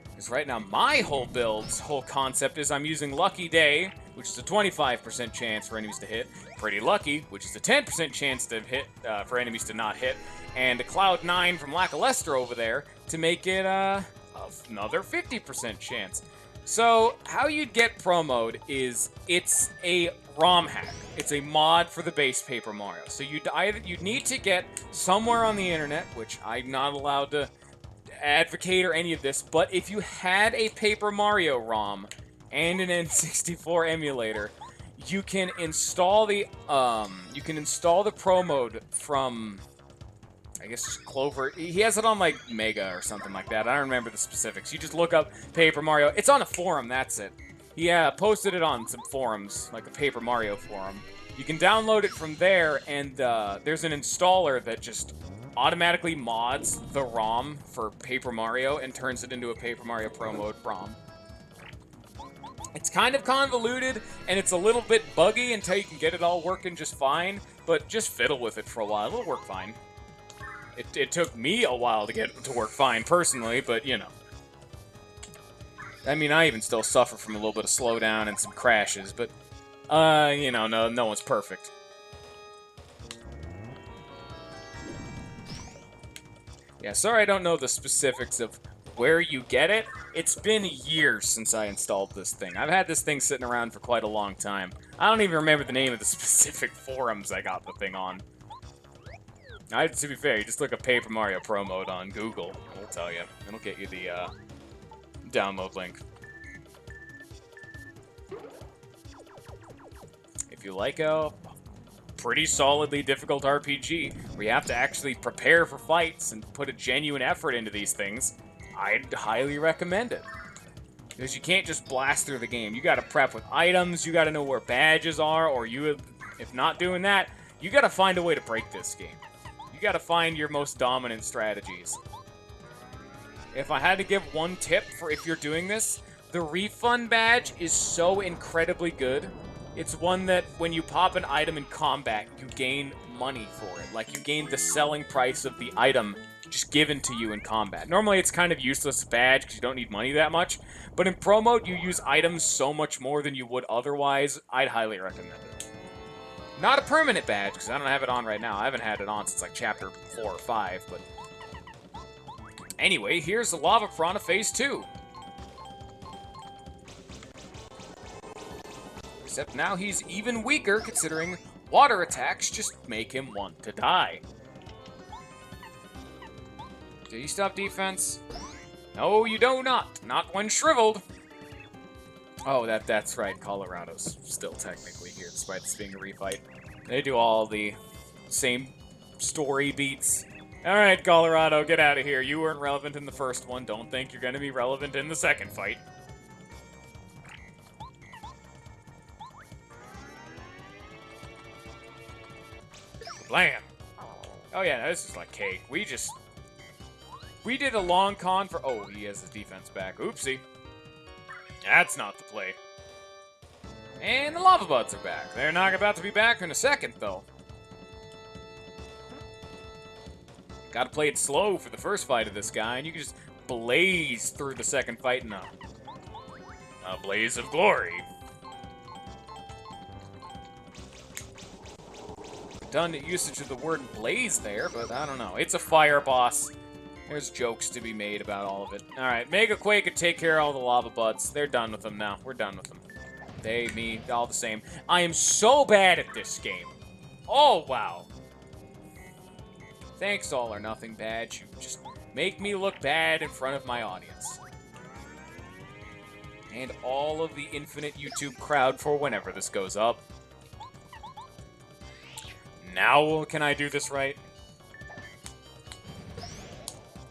Because right now, my whole concept is I'm using Lucky Day, which is a 25% chance for enemies to hit, Pretty Lucky, which is a 10% chance to hit for enemies to not hit, and a Cloud 9 from Lackluster over there to make it another 50% chance. So, how you'd get Pro Mode is it's a ROM hack. It's a mod for the base Paper Mario. So you'd need to get somewhere on the internet, which I'm not allowed to advocate or any of this, but if you had a Paper Mario ROM and an N64 emulator, you can install the Pro Mode from, I guess, just Clover. He has it on, like, Mega or something like that. I don't remember the specifics. You just look up Paper Mario. It's on a forum, that's it. He posted it on some forums, like a Paper Mario forum. You can download it from there, and there's an installer that just automatically mods the ROM for Paper Mario and turns it into a Paper Mario Pro Mode ROM. It's kind of convoluted, and it's a little bit buggy until you can get it all working just fine, but just fiddle with it for a while. It'll work fine. It took me a while to get it to work fine, personally, but, you know. I mean, I even still suffer from a little bit of slowdown and some crashes, but, you know, no one's perfect. Yeah, sorry I don't know the specifics of where you get it. It's been years since I installed this thing. I've had this thing sitting around for quite a long time. I don't even remember the name of the specific forums I got the thing on. To be fair, you just look up Paper Mario Pro Mode on Google. It'll tell you. It'll get you the download link. If you like a pretty solidly difficult RPG, where you have to actually prepare for fights and put a genuine effort into these things, I'd highly recommend it. Because you can't just blast through the game. You gotta prep with items, you gotta know where badges are, or if not doing that, you gotta find a way to break this game. You gotta find your most dominant strategies. If I had to give one tip for if you're doing this, the refund badge is so incredibly good. It's one that when you pop an item in combat, you gain money for it. Like, you gain the selling price of the item just given to you in combat. Normally, it's kind of useless badge because you don't need money that much. But in Pro Mode, you use items so much more than you would otherwise. I'd highly recommend it. Not a permanent badge, because I don't have it on right now. I haven't had it on since, like, Chapter 4 or 5, but... Anyway, here's the Lava Piranha Phase 2. Except now he's even weaker, considering water attacks just make him want to die. Did he stop defense? No, you do not. Not when shriveled. Oh, that's right. Colorado's still technically here, despite this being a refight. They do all the same story beats. Alright, Colorado, get out of here. You weren't relevant in the first one. Don't think you're going to be relevant in the second fight. Blam! Oh yeah, this is like cake. We did a long con for... Oh, he has his defense back. Oopsie. That's not the play. And the Lava Buds are back. They're not about to be back in a second, though. Gotta play it slow for the first fight of this guy, and you can just blaze through the second fight in a blaze of glory. Redundant usage of the word blaze there, but I don't know. It's a fire boss. There's jokes to be made about all of it. Alright, Mega Quake could take care of all the Lava Buds. They're done with them now. We're done with them. They, me, all the same. I am so bad at this game. Oh, wow. Thanks, All or Nothing badge. You just make me look bad in front of my audience. And all of the infinite YouTube crowd for whenever this goes up. Now can I do this right?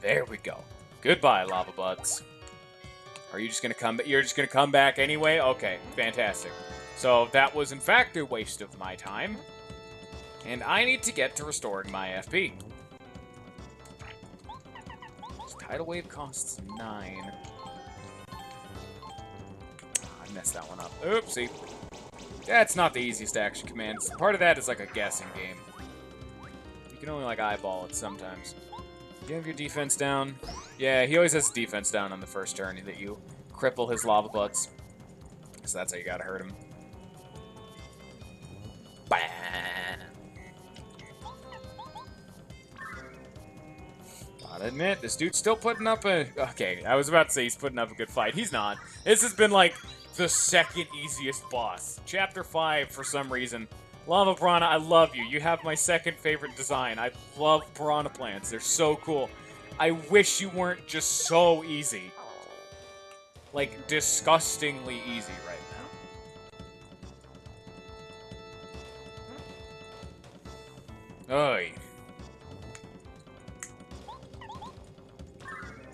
There we go. Goodbye, lava buds. Are you just gonna come? You're just gonna come back anyway? Okay, fantastic. So that was in fact a waste of my time, and I need to get to restoring my FP. This tidal wave costs 9. I messed that one up. Oopsie. That's not the easiest action commands. Part of that is like a guessing game. You can only like eyeball it sometimes. Do you have your defense down? Yeah, he always has defense down on the first turn that you cripple his lava buds. So that's how you gotta hurt him. Bah! Gotta admit, this dude's still putting up a... Okay, I was about to say he's putting up a good fight. He's not. This has been like the second easiest boss. Chapter 5, for some reason. Lava Piranha, I love you. You have my second favorite design. I love piranha plants. They're so cool. I wish you weren't just so easy. Like, disgustingly easy right now. Oy.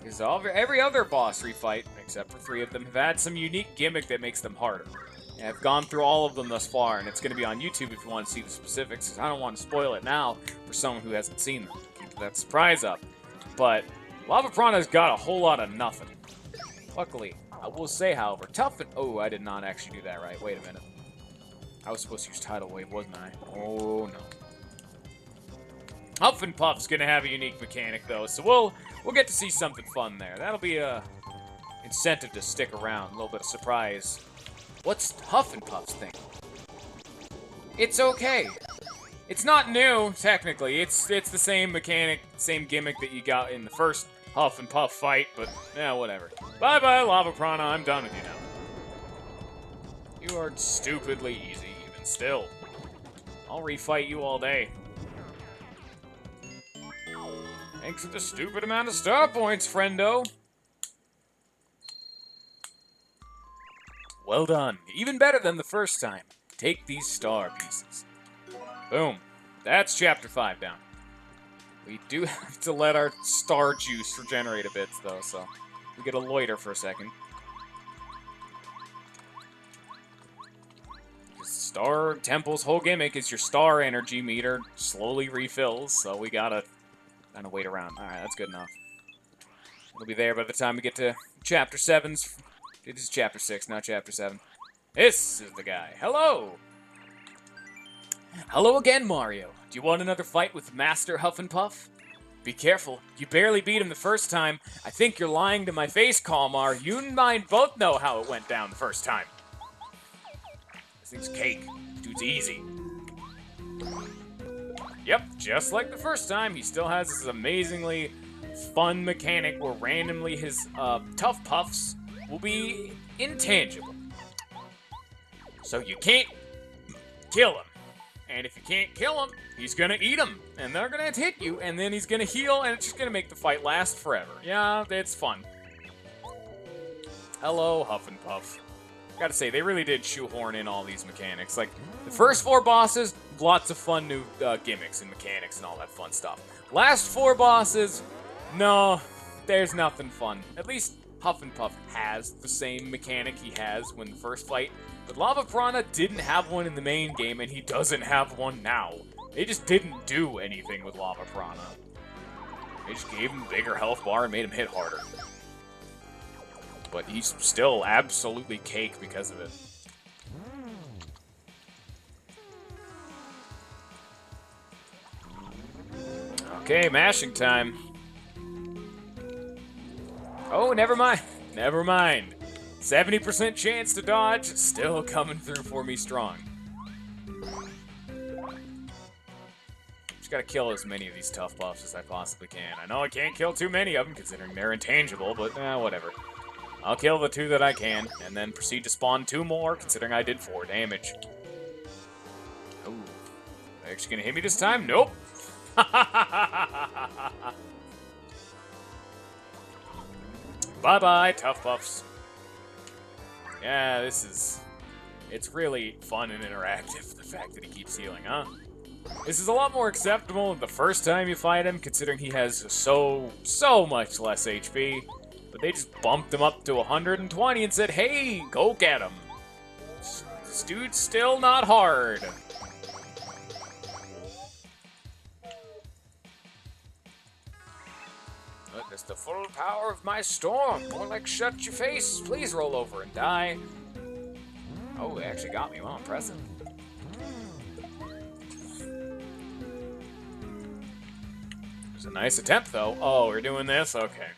Because every other boss refight, except for 3 of them, have had some unique gimmick that makes them harder. And I've gone through all of them thus far, and it's going to be on YouTube if you want to see the specifics, because I don't want to spoil it now for someone who hasn't seen them. Keep that surprise up. But Lava Piranha's got a whole lot of nothing. Luckily, I will say, however, tough and... Oh, I did not actually do that right. Wait a minute. I was supposed to use Tidal Wave, wasn't I? Oh, no. Huff and Puff's going to have a unique mechanic, though, so we'll get to see something fun there. That'll be a incentive to stick around. A little bit of surprise. What's Huff and Puff's thing? It's okay. It's not new, technically. It's the same mechanic, same gimmick that you got in the first Huff and Puff fight, but, yeah, whatever. Bye-bye, Lava Piranha. I'm done with you now. You are stupidly easy, even still. I'll refight you all day. Thanks for the stupid amount of star points, friendo. Well done. Even better than the first time. Take these star pieces. Boom. That's Chapter 5 down. We do have to let our star juice regenerate a bit, though, so we get a loiter for a second. Star Temple's whole gimmick is your star energy meter slowly refills, so we gotta kind of wait around. Alright, that's good enough. We'll be there by the time we get to Chapter 7's. This is Chapter 6, not Chapter 7. This is the guy. Hello! Hello again, Mario. Do you want another fight with Master Huff and Puff? Be careful. You barely beat him the first time. I think you're lying to my face, Kalmar. You and mine both know how it went down the first time. This thing's cake. Dude's easy. Yep, just like the first time, he still has this amazingly fun mechanic where randomly his tough puffs will be intangible. So you can't kill him. And if you can't kill him, he's gonna eat him. And they're gonna hit you, and then he's gonna heal, and it's just gonna make the fight last forever. Yeah, it's fun. Hello, Huff and Puff. Gotta say, they really did shoehorn in all these mechanics. Like, the first 4 bosses, lots of fun new gimmicks and mechanics and all that fun stuff. Last 4 bosses, no, there's nothing fun. At least Huff and Puff has the same mechanic he has when the first fight. But Lava Piranha didn't have one in the main game, and he doesn't have one now. They just didn't do anything with Lava Piranha. They just gave him a bigger health bar and made him hit harder. But he's still absolutely cake because of it. Okay, mashing time. Oh, never mind. Never mind. 70% chance to dodge, still coming through for me strong. Just gotta kill as many of these tough buffs as I possibly can. I know I can't kill too many of them, considering they're intangible, but whatever. I'll kill the 2 that I can, and then proceed to spawn 2 more, considering I did 4 damage. Ooh. Are you actually gonna hit me this time? Nope. Bye-bye, tough buffs. Yeah, it's really fun and interactive, the fact that he keeps healing, huh? This is a lot more acceptable than the first time you fight him, considering he has so much less HP. But they just bumped him up to 120 and said, hey, go get him. This dude's still not hard. Witness the full power of my storm. More like shut your face. Please roll over and die. Oh, it actually got me. Well, impressive. It was a nice attempt, though. Oh, we're doing this? Okay.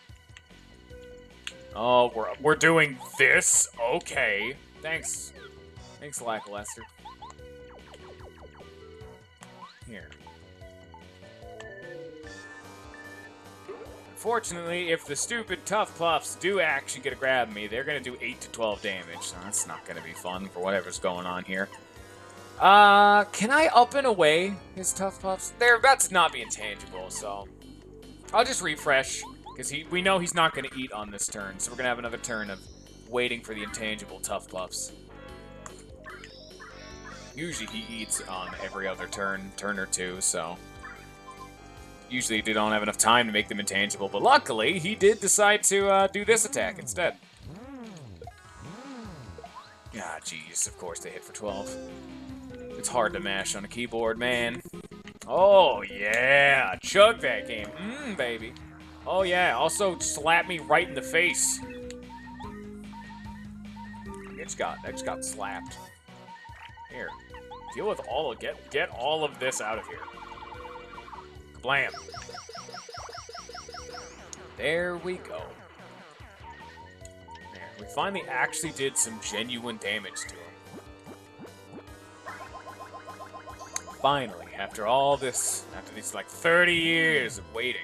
Oh, we're doing this? Okay. Thanks. Thanks, Lackluster. Here. Unfortunately, if the stupid Tough Puffs do actually get a grab at me, they're going to do 8 to 12 damage, so that's not going to be fun for whatever's going on here. Can I up and away his Tough Puffs? They're about to not be intangible, so I'll just refresh, because we know he's not going to eat on this turn, so we're going to have another turn of waiting for the intangible Tough Puffs. Usually he eats on every other turn or two, so usually they don't have enough time to make them intangible, but luckily he did decide to do this attack instead. Ah, jeez, of course they hit for 12. It's hard to mash on a keyboard, man. Oh, yeah, chug that game. Baby. Oh, yeah, also slap me right in the face. I just got slapped. Here, deal with all of, get all of this out of here. Blam. There we go. There, we finally actually did some genuine damage to him. Finally, after all this, after these like 30 years of waiting.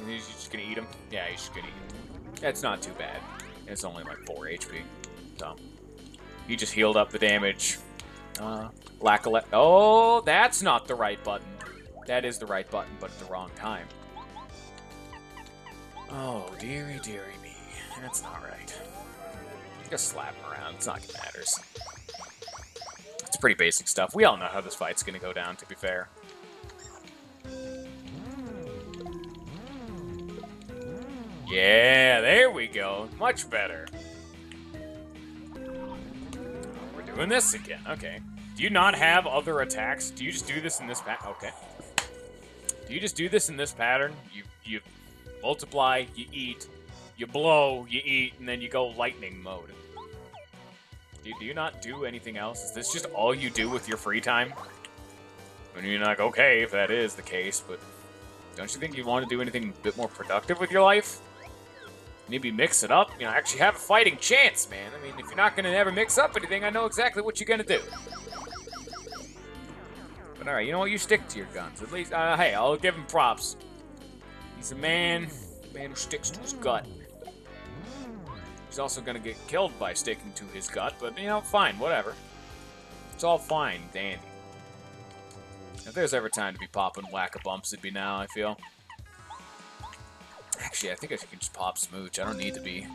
He's just gonna eat him? Yeah, he's just gonna eat him. That's not too bad. It's only like 4 HP. So, he just healed up the damage. Oh, that's not the right button. That is the right button, but at the wrong time. Oh, dearie, dearie me. That's not right. Just slap him around. It's not gonna matter. It's pretty basic stuff. We all know how this fight's gonna go down, to be fair. Yeah, there we go. Much better. We're doing this again. Okay. Do you not have other attacks? Do you just do this in this pattern? Okay. Do you just do this in this pattern? You multiply, you eat, you blow, you eat, and then you go lightning mode. Do you not do anything else? Is this just all you do with your free time? I mean, you're like, okay, if that is the case, but don't you think you want to do anything a bit more productive with your life? Maybe mix it up? You know, actually have a fighting chance, man. I mean, if you're not going to ever mix up anything, I know exactly what you're going to do. But alright, you know what? You stick to your guns. At least, hey, I'll give him props. He's a man who sticks to his gut. He's also gonna get killed by sticking to his gut, but, you know, fine, whatever. It's all fine, dandy. If there's ever time to be popping whack-a-bumps, it'd be now, I feel. Actually, I think I can just pop Smooch. I don't need to be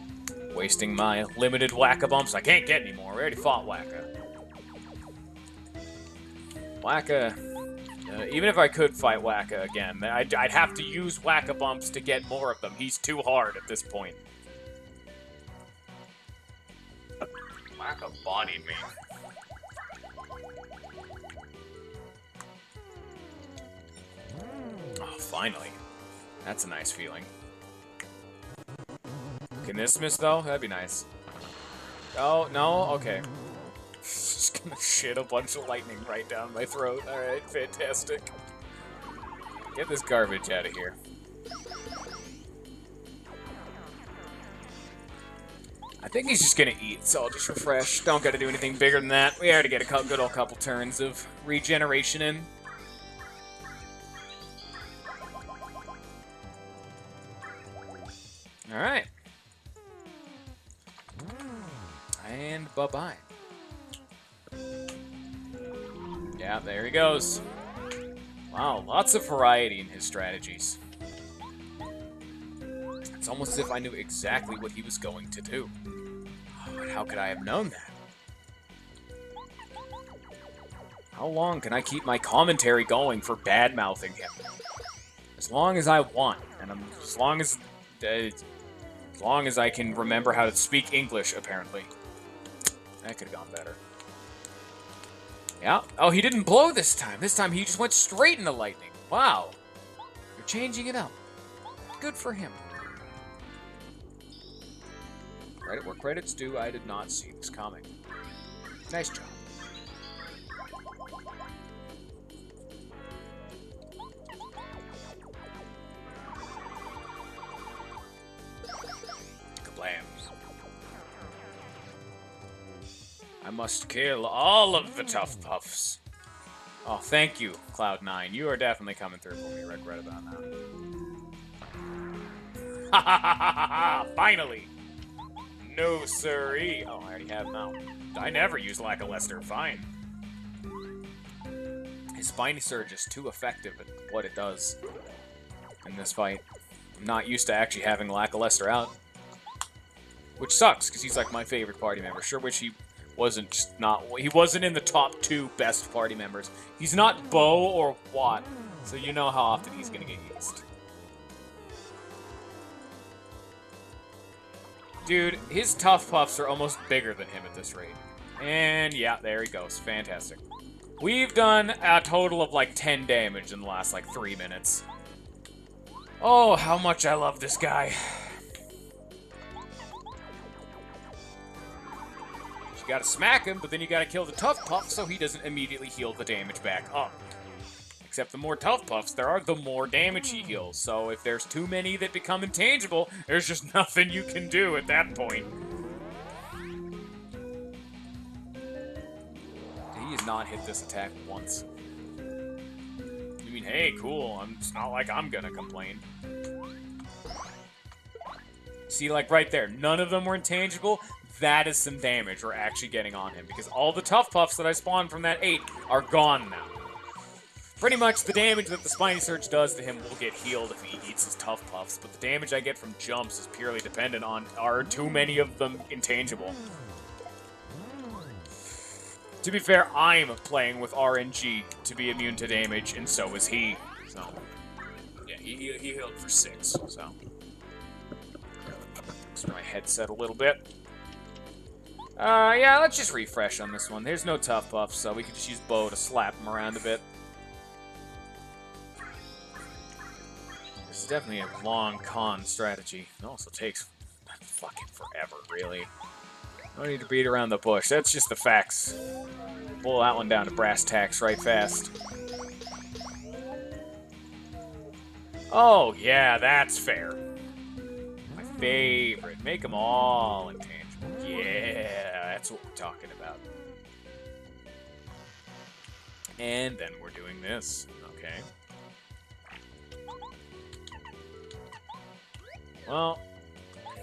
wasting my limited whack-a-bumps. I can't get any more. We already fought Wacka. Wacka, even if I could fight Wacka again, I'd have to use Whack-a-Bumps to get more of them. He's too hard at this point. Wacka bodied me. Oh, finally. That's a nice feeling. Can this miss, though? That'd be nice. Oh, no? Okay. Just gonna shit a bunch of lightning right down my throat. Alright, fantastic. Get this garbage out of here. I think he's just gonna eat, so I'll just refresh. Don't gotta do anything bigger than that. We already get a good old couple turns of regeneration in. Alright. And bye-bye. Yeah, there he goes. Wow, lots of variety in his strategies. It's almost as if I knew exactly what he was going to do. How could I have known that? How long can I keep my commentary going for bad-mouthing him? As long as I want, and as long as I can remember how to speak English, apparently. That could have gone better. Yeah. Oh, he didn't blow this time. This time he just went straight into lightning. Wow. You're changing it up. Good for him. Credit where credit's due, I did not see this coming. Nice job. Kablams. I must kill all of the tough puffs. Oh, thank you, Cloud9. You are definitely coming through for me. Regret about that. Ha ha ha ha ha! Finally! No, siree. Oh, I already have now. I never use Lackluster. Fine. His Spiny Surge is too effective at what it does in this fight. I'm not used to actually having Lackluster out. Which sucks, because he's like my favorite party member. Sure wish he wasn't he wasn't in the top 2 best party members. He's not Bo or Watt, so you know how often he's gonna get used. Dude, his Tough Puffs are almost bigger than him at this rate. And yeah, there he goes. Fantastic. We've done a total of like 10 damage in the last like 3 minutes. Oh, how much I love this guy. You gotta smack him, but then you gotta kill the Tough Puff so he doesn't immediately heal the damage back up. Except the more Tough Puffs there are, the more damage he heals. So if there's too many that become intangible, there's just nothing you can do at that point. He has not hit this attack once. I mean, hey, cool. It's not like I'm gonna complain. See, like right there, none of them were intangible. That is some damage we're actually getting on him, because all the Tough Puffs that I spawned from that 8 are gone now. Pretty much the damage that the Spiny Surge does to him will get healed if he eats his Tough Puffs, but the damage I get from jumps is purely dependent on, are too many of them intangible? To be fair, I'm playing with RNG to be immune to damage, and so is he. So, yeah, he healed for 6, so. Fix my headset a little bit. Yeah, let's just refresh on this one. There's no Tough Puffs, so we can just use Bo to slap him around a bit. This is definitely a long con strategy. It also takes fucking forever, really. No need to beat around the bush. That's just the facts. Pull that one down to brass tacks right fast. Oh, yeah, that's fair. My favorite. Make them all intangible. Yeah, that's what we're talking about. And then we're doing this. Okay. Well,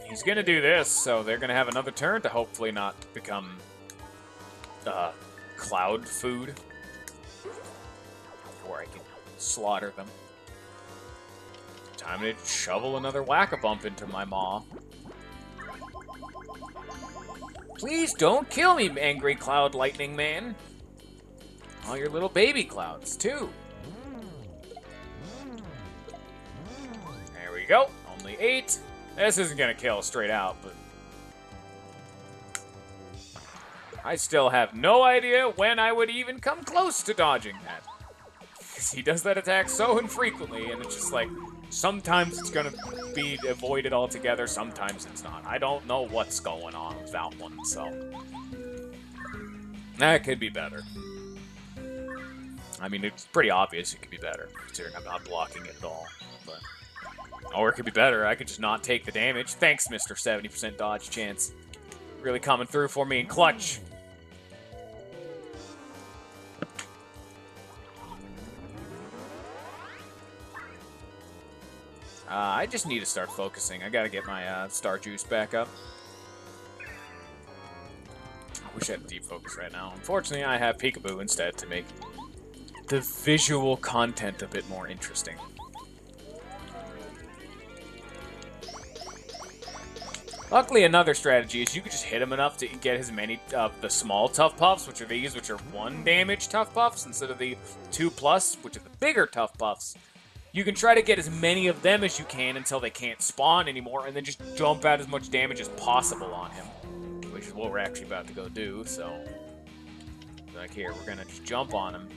he's gonna do this, so they're gonna have another turn to hopefully not become cloud food, where I can slaughter them. Time to shovel another whack-a-bump into my maw. Please don't kill me, angry cloud lightning man. All your little baby clouds, too. There we go. Only 8. This isn't gonna kill straight out, but I still have no idea when I would even come close to dodging that. Because he does that attack so infrequently, and it's just like, sometimes it's gonna be avoided altogether, sometimes it's not. I don't know what's going on with that one, so that could be better. I mean, it's pretty obvious it could be better, considering I'm not blocking it at all. But or it could be better. I could just not take the damage. Thanks, Mr. 70% dodge chance. Really coming through for me in clutch. I just need to start focusing. I gotta get my star juice back up. I wish I had deep focus right now. Unfortunately, I have Peekaboo instead to make the visual content a bit more interesting. Luckily, another strategy is you could just hit him enough to get as many of the small Tough Puffs, which are these, which are 1 damage Tough Puffs, instead of the 2+, which are the bigger Tough Puffs. You can try to get as many of them as you can until they can't spawn anymore, and then just jump out as much damage as possible on him. Which is what we're actually about to go do, so... Like here, we're gonna just jump on him.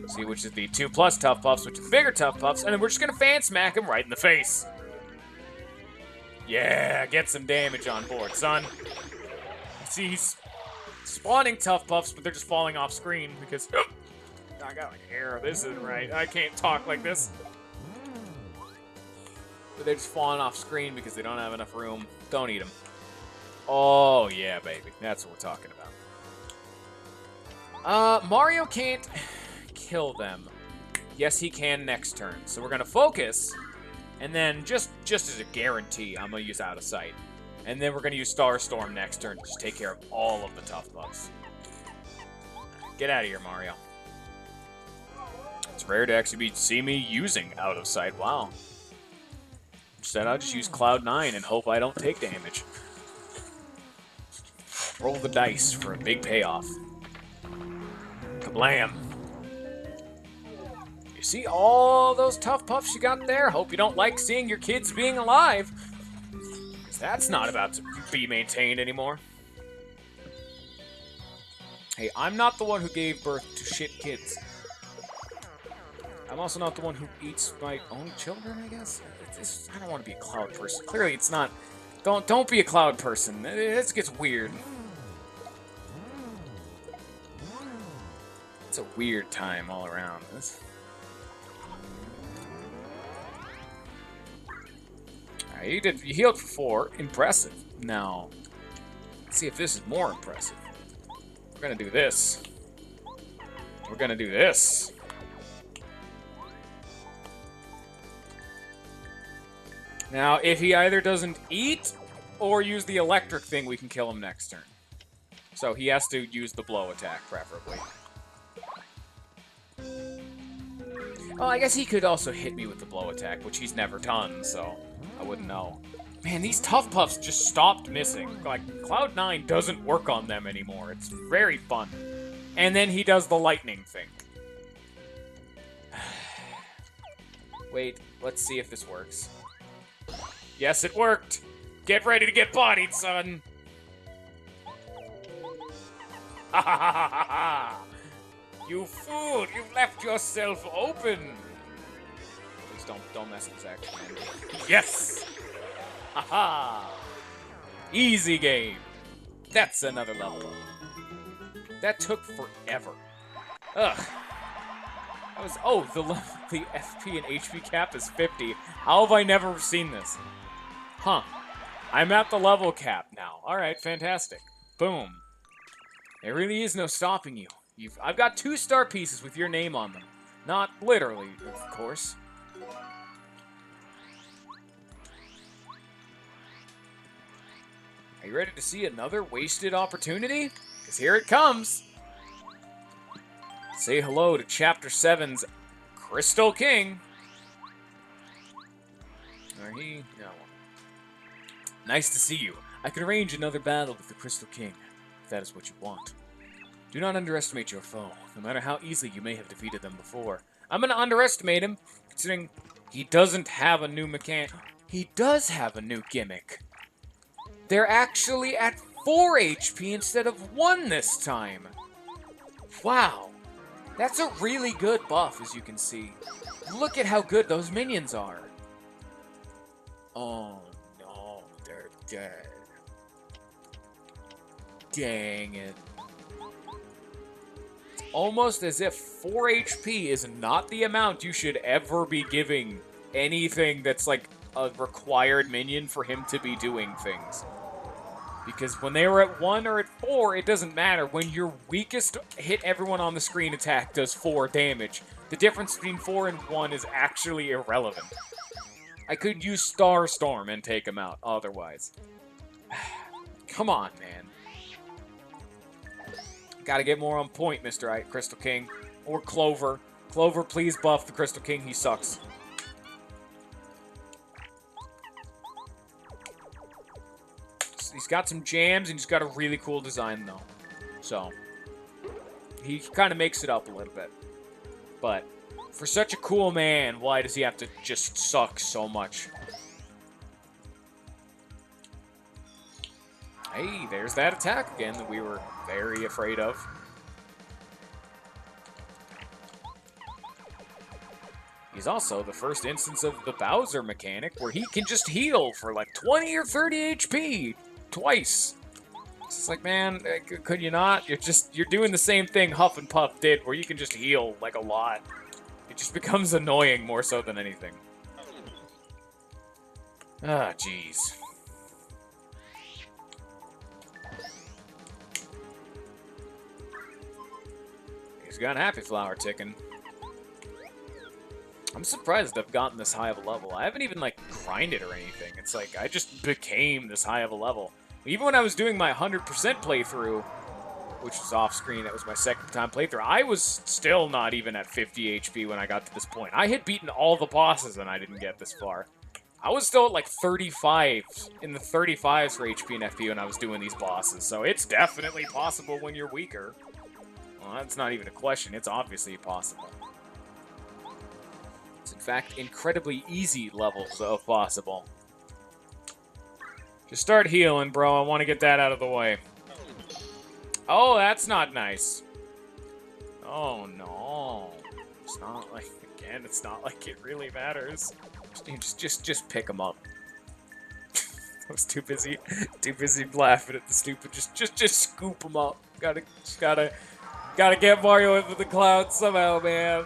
See, which is the 2+ Tough Puffs, which are the bigger Tough Puffs, and then we're just gonna fan smack him right in the face. Yeah, get some damage on board, son. See, he's spawning Tough Puffs, but they're just falling off screen because... Oh, I got like an error. This isn't right. I can't talk like this. But they're just falling off screen because they don't have enough room. Don't eat them. Oh, yeah, baby. That's what we're talking about. Mario can't kill them. Yes, he can next turn. So we're going to focus... And then, just as a guarantee, I'm going to use Out of Sight. And then we're going to use Starstorm next turn to just take care of all of the Tough Puffs. Get out of here, Mario. It's rare to actually see me using Out of Sight. Wow. Instead, I'll just use Cloud9 and hope I don't take damage. Roll the dice for a big payoff. Kablam. See all those Tough Puffs you got there? Hope you don't like seeing your kids being alive. That's not about to be maintained anymore. Hey, I'm not the one who gave birth to shit kids. I'm also not the one who eats my own children, I guess? I don't want to be a cloud person. Clearly, it's not... Don't be a cloud person. This gets weird. It's a weird time all around. You healed for 4. Impressive. Now, let's see if this is more impressive. We're gonna do this. We're gonna do this. Now, if he either doesn't eat or use the electric thing, we can kill him next turn. So he has to use the blow attack, preferably. Oh, I guess he could also hit me with the blow attack, which he's never done, so... I wouldn't know. Man, these Tough Puffs just stopped missing. Like, Cloud9 doesn't work on them anymore. It's very fun. And then he does the lightning thing. Wait, let's see if this works. Yes, it worked! Get ready to get bodied, son! Ha ha ha ha ha! You fool! You've left yourself open! Don't mess with Zach. Yes! Haha! Easy game. That's another level up. That took forever. Ugh. That was... Oh, the FP and HP cap is 50. How have I never seen this? Huh. I'm at the level cap now. Alright, fantastic. Boom. There really is no stopping you. I've got 2 star pieces with your name on them. Not literally, of course. Are you ready to see another wasted opportunity? Because here it comes. Say hello to Chapter 7's Crystal King. Are he? No. Nice to see you. I can arrange another battle with the Crystal King, if that is what you want. Do not underestimate your foe, no matter how easily you may have defeated them before. I'm going to underestimate him, considering he doesn't have a new mechanic. He does have a new gimmick. They're actually at 4 HP instead of 1 this time. Wow. That's a really good buff, as you can see. Look at how good those minions are. Oh, no. They're dead. Dang it. It's almost as if 4 HP is not the amount you should ever be giving anything that's like a required minion for him to be doing things. Because when they were at 1 or at 4, it doesn't matter. When your weakest hit everyone on the screen attack does 4 damage, the difference between 4 and 1 is actually irrelevant. I could use Starstorm and take him out otherwise. Come on, man. Gotta get more on point, Mr. Crystal King. Or Clover. Clover, please buff the Crystal King. He sucks. got some jams, and he's got a really cool design, though. So, he kind of makes it up a little bit. But, for such a cool man, why does he have to just suck so much? Hey, there's that attack again that we were very afraid of. He's also the first instance of the Bowser mechanic where he can just heal for like 20 or 30 HP twice. It's just like, man, could you not? You're doing the same thing Huff and Puff did where you can just heal like a lot. It just becomes annoying more so than anything. Ah, jeez. He's got Happy Flower ticking. I'm surprised I've gotten this high of a level. I haven't even, like, grinded or anything. It's like, I just became this high of a level. Even when I was doing my 100% playthrough, which was off-screen, that was my second time playthrough, I was still not even at 50 HP when I got to this point. I had beaten all the bosses and I didn't get this far. I was still at, like, 35, in the 35s for HP and FP when I was doing these bosses, so it's definitely possible when you're weaker. Well, that's not even a question. It's obviously possible. It's, in fact, incredibly easy levels of possible. Just start healing, bro. I want to get that out of the way. Oh, that's not nice. Oh, no. It's not like, again, it's not like it really matters. Just pick them up. I was too busy laughing at the stupid. Just scoop them up. Gotta get Mario into the clouds somehow, man.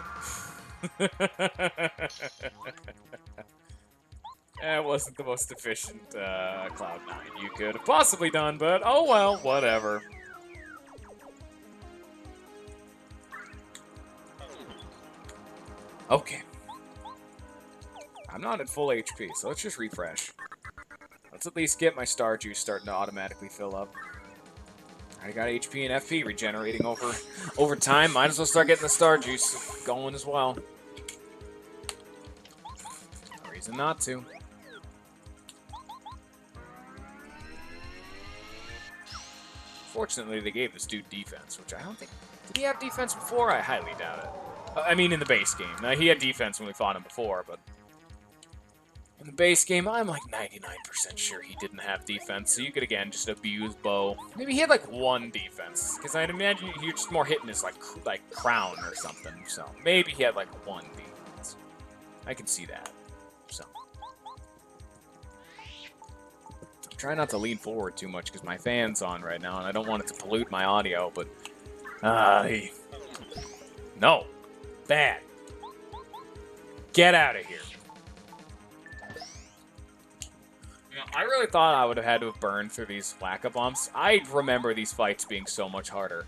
That wasn't the most efficient Cloud 9 you could have possibly done, but oh well, whatever. Okay. I'm not at full HP, so let's just refresh. Let's at least get my star juice starting to automatically fill up. I got HP and FP regenerating over time. Might as well start getting the star juice going as well. No reason not to. Fortunately, they gave this dude defense, which I don't think... Did he have defense before? I highly doubt it. I mean, in the base game. Now, he had defense when we fought him before, but... In the base game, I'm like 99% sure he didn't have defense, so you could, again, just abuse Bo. Maybe he had, like, one defense, because I'd imagine he was just more hitting his, like crown or something, so maybe he had, like, one defense. I can see that, so. I'm trying not to lean forward too much, because my fan's on right now, and I don't want it to pollute my audio, but... No. Bad. Get out of here. I really thought I would have had to have burned through these Whack-A-Bumps. I remember these fights being so much harder.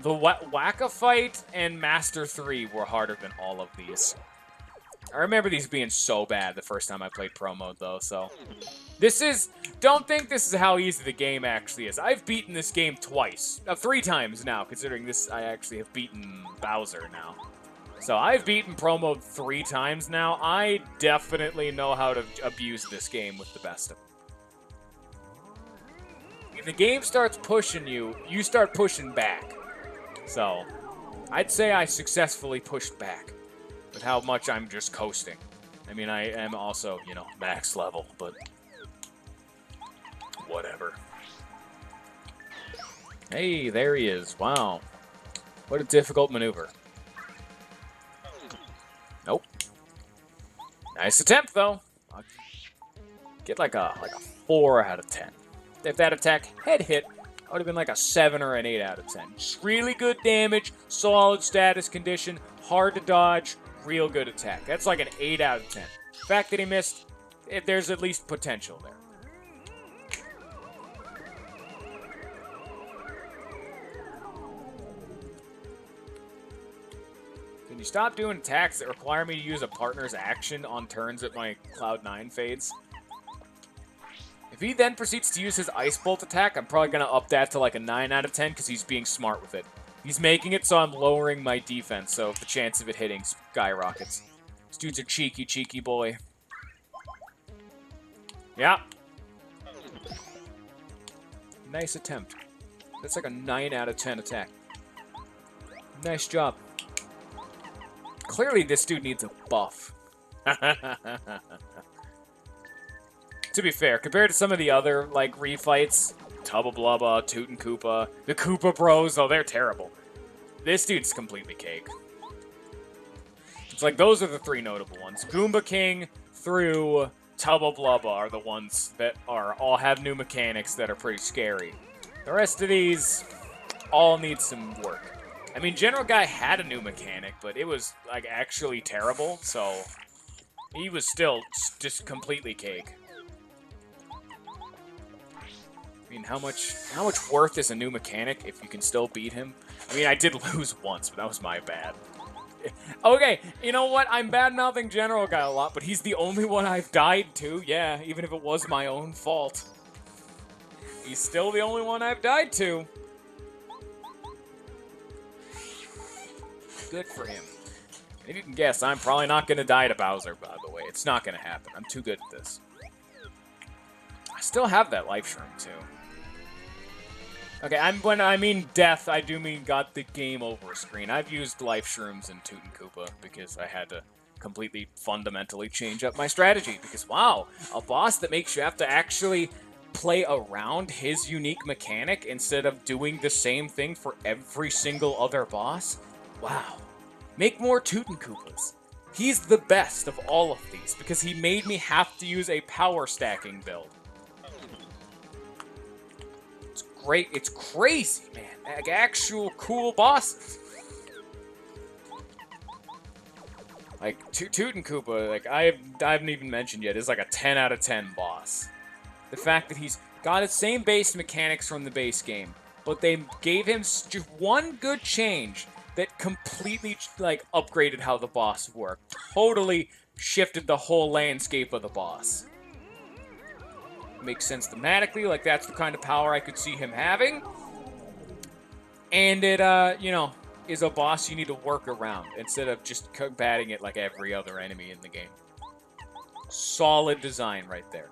The Whack-A fight and Master 3 were harder than all of these. I remember these being so bad the first time I played Pro Mode, though, so... Don't think this is how easy the game actually is. I've beaten this game twice. 3 times now, considering this I actually have beaten Bowser now. So I've beaten Pro Mode 3 times now. I definitely know how to abuse this game with the best of them. If the game starts pushing you, you start pushing back. So, I'd say I successfully pushed back with how much I'm just coasting. I mean, I am also, you know, max level, but whatever. Hey, there he is. Wow. What a difficult maneuver. Nope. Nice attempt, though. I'll get like a 4 out of 10. If that attack had hit, I would have been like a 7 or an 8 out of 10. Just really good damage, solid status condition, hard to dodge, real good attack. That's like an 8 out of 10. The fact that he missed, there's at least potential there. Can you stop doing attacks that require me to use a partner's action on turns that my Cloud 9 fades? If he then proceeds to use his Ice Bolt attack, I'm probably going to up that to like a 9 out of 10 because he's being smart with it. He's making it so I'm lowering my defense, so the chance of it hitting skyrockets. This dude's a cheeky, cheeky boy. Yeah. Nice attempt. That's like a 9 out of 10 attack. Nice job. Clearly, this dude needs a buff. To be fair, compared to some of the other, like, refights, Tubba Blubba, Tutankoopa, the Koopa Bros, oh, they're terrible. This dude's completely cake. It's like, those are the 3 notable ones. Goomba King through Tubba Blubba are the ones that all have new mechanics that are pretty scary. The rest of these all need some work. I mean, General Guy had a new mechanic, but it was, like, actually terrible, so he was still just completely cake. I mean, how much worth is a new mechanic if you can still beat him? I mean, I did lose once, but that was my bad. Okay, you know what? I'm bad-mouthing General Guy a lot, but he's the only one I've died to. Yeah, even if it was my own fault. He's still the only one I've died to. Good for him. If you can guess, I'm probably not going to die to Bowser, by the way. It's not going to happen. I'm too good at this. I still have that life shroom, too. Okay, when I mean death, I do mean got the game over screen. I've used life shrooms in Tutankoopa because I had to completely fundamentally change up my strategy. Because, wow, a boss that makes you have to actually play around his unique mechanic instead of doing the same thing for every single other boss? Wow. Make more Tutankoopas. He's the best of all of these because he made me have to use a power stacking build. Great, it's crazy, man. Like, actual cool bosses. Like, Tutankoopa, like, I haven't even mentioned yet, is like a 10 out of 10 boss. The fact that he's got the same base mechanics from the base game, but they gave him just one good change that completely, like, upgraded how the boss worked. Totally shifted the whole landscape of the boss. Makes sense thematically, like that's the kind of power I could see him having. And it, you know, is a boss you need to work around instead of just combating it like every other enemy in the game. Solid design right there.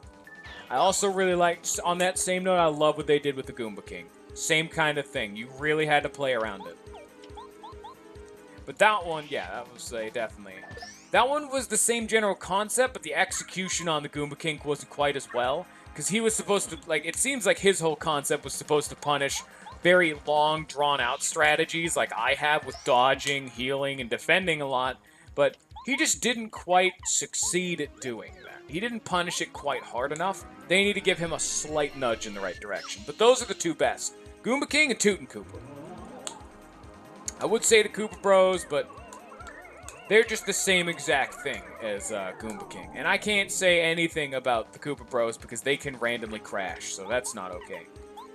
I also really like, on that same note, I love what they did with the Goomba King. Same kind of thing. You really had to play around it. But that one, yeah, that was definitely... That one was the same general concept, but the execution on the Goomba King wasn't quite as well. Because he was supposed to, like, it seems like his whole concept was supposed to punish very long, drawn-out strategies like I have with dodging, healing, and defending a lot. But he just didn't quite succeed at doing that. He didn't punish it quite hard enough. They need to give him a slight nudge in the right direction. But those are the two best. Goomba King and Tutankoopa. I would say the Koopa Bros, but they're just the same exact thing as Goomba King. And I can't say anything about the Koopa Bros because they can randomly crash, so that's not okay.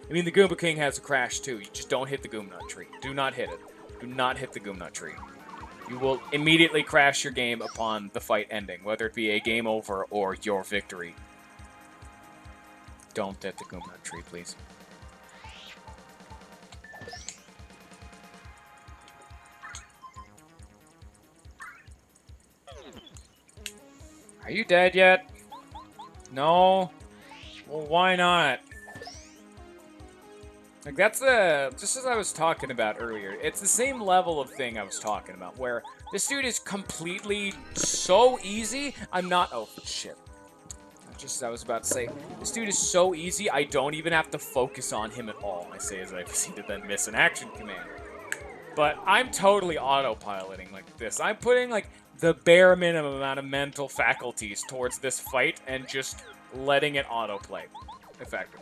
I mean, the Goomba King has a crash too. You just don't hit the Goomnut tree. Do not hit it. Do not hit the Goomnut tree. You will immediately crash your game upon the fight ending, whether it be a game over or your victory. Don't hit the Goomnut tree, please. Are you dead yet? No? Well, why not? Like, that's just as I was talking about earlier, it's the same level of thing I was talking about, where this dude is completely so easy, I'm not, oh, shit. Just as I was about to say, this dude is so easy, I don't even have to focus on him at all, I say as I proceed to then miss an action command. But I'm totally autopiloting like this. I'm putting, like, the bare minimum amount of mental faculties towards this fight and just letting it autoplay effectively.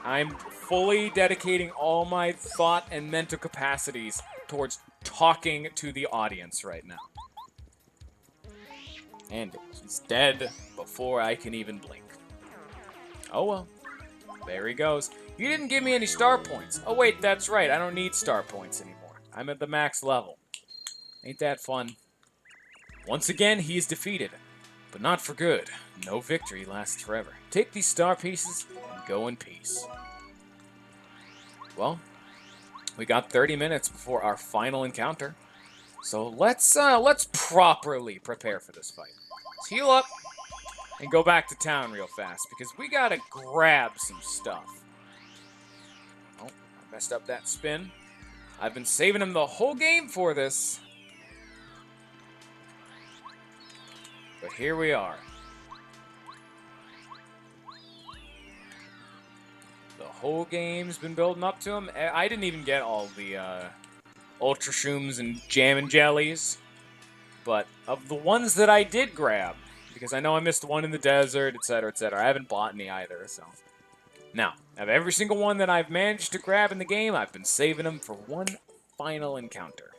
I'm fully dedicating all my thought and mental capacities towards talking to the audience right now. And he's dead before I can even blink. Oh well. There he goes. You didn't give me any star points. Oh wait, that's right. I don't need star points anymore. I'm at the max level. Ain't that fun? Once again, he is defeated. But not for good. No victory lasts forever. Take these star pieces and go in peace. Well, we got 30 minutes before our final encounter. So let's properly prepare for this fight. Let's heal up and go back to town real fast because we gotta grab some stuff. Messed up that spin. I've been saving him the whole game for this. But here we are. The whole game's been building up to him. I didn't even get all the Ultra Shrooms and Jam and Jellies. But of the ones that I did grab, because I know I missed one in the desert, etc., etc., I haven't bought any either, so... Now, of every single one that I've managed to grab in the game, I've been saving them for one final encounter.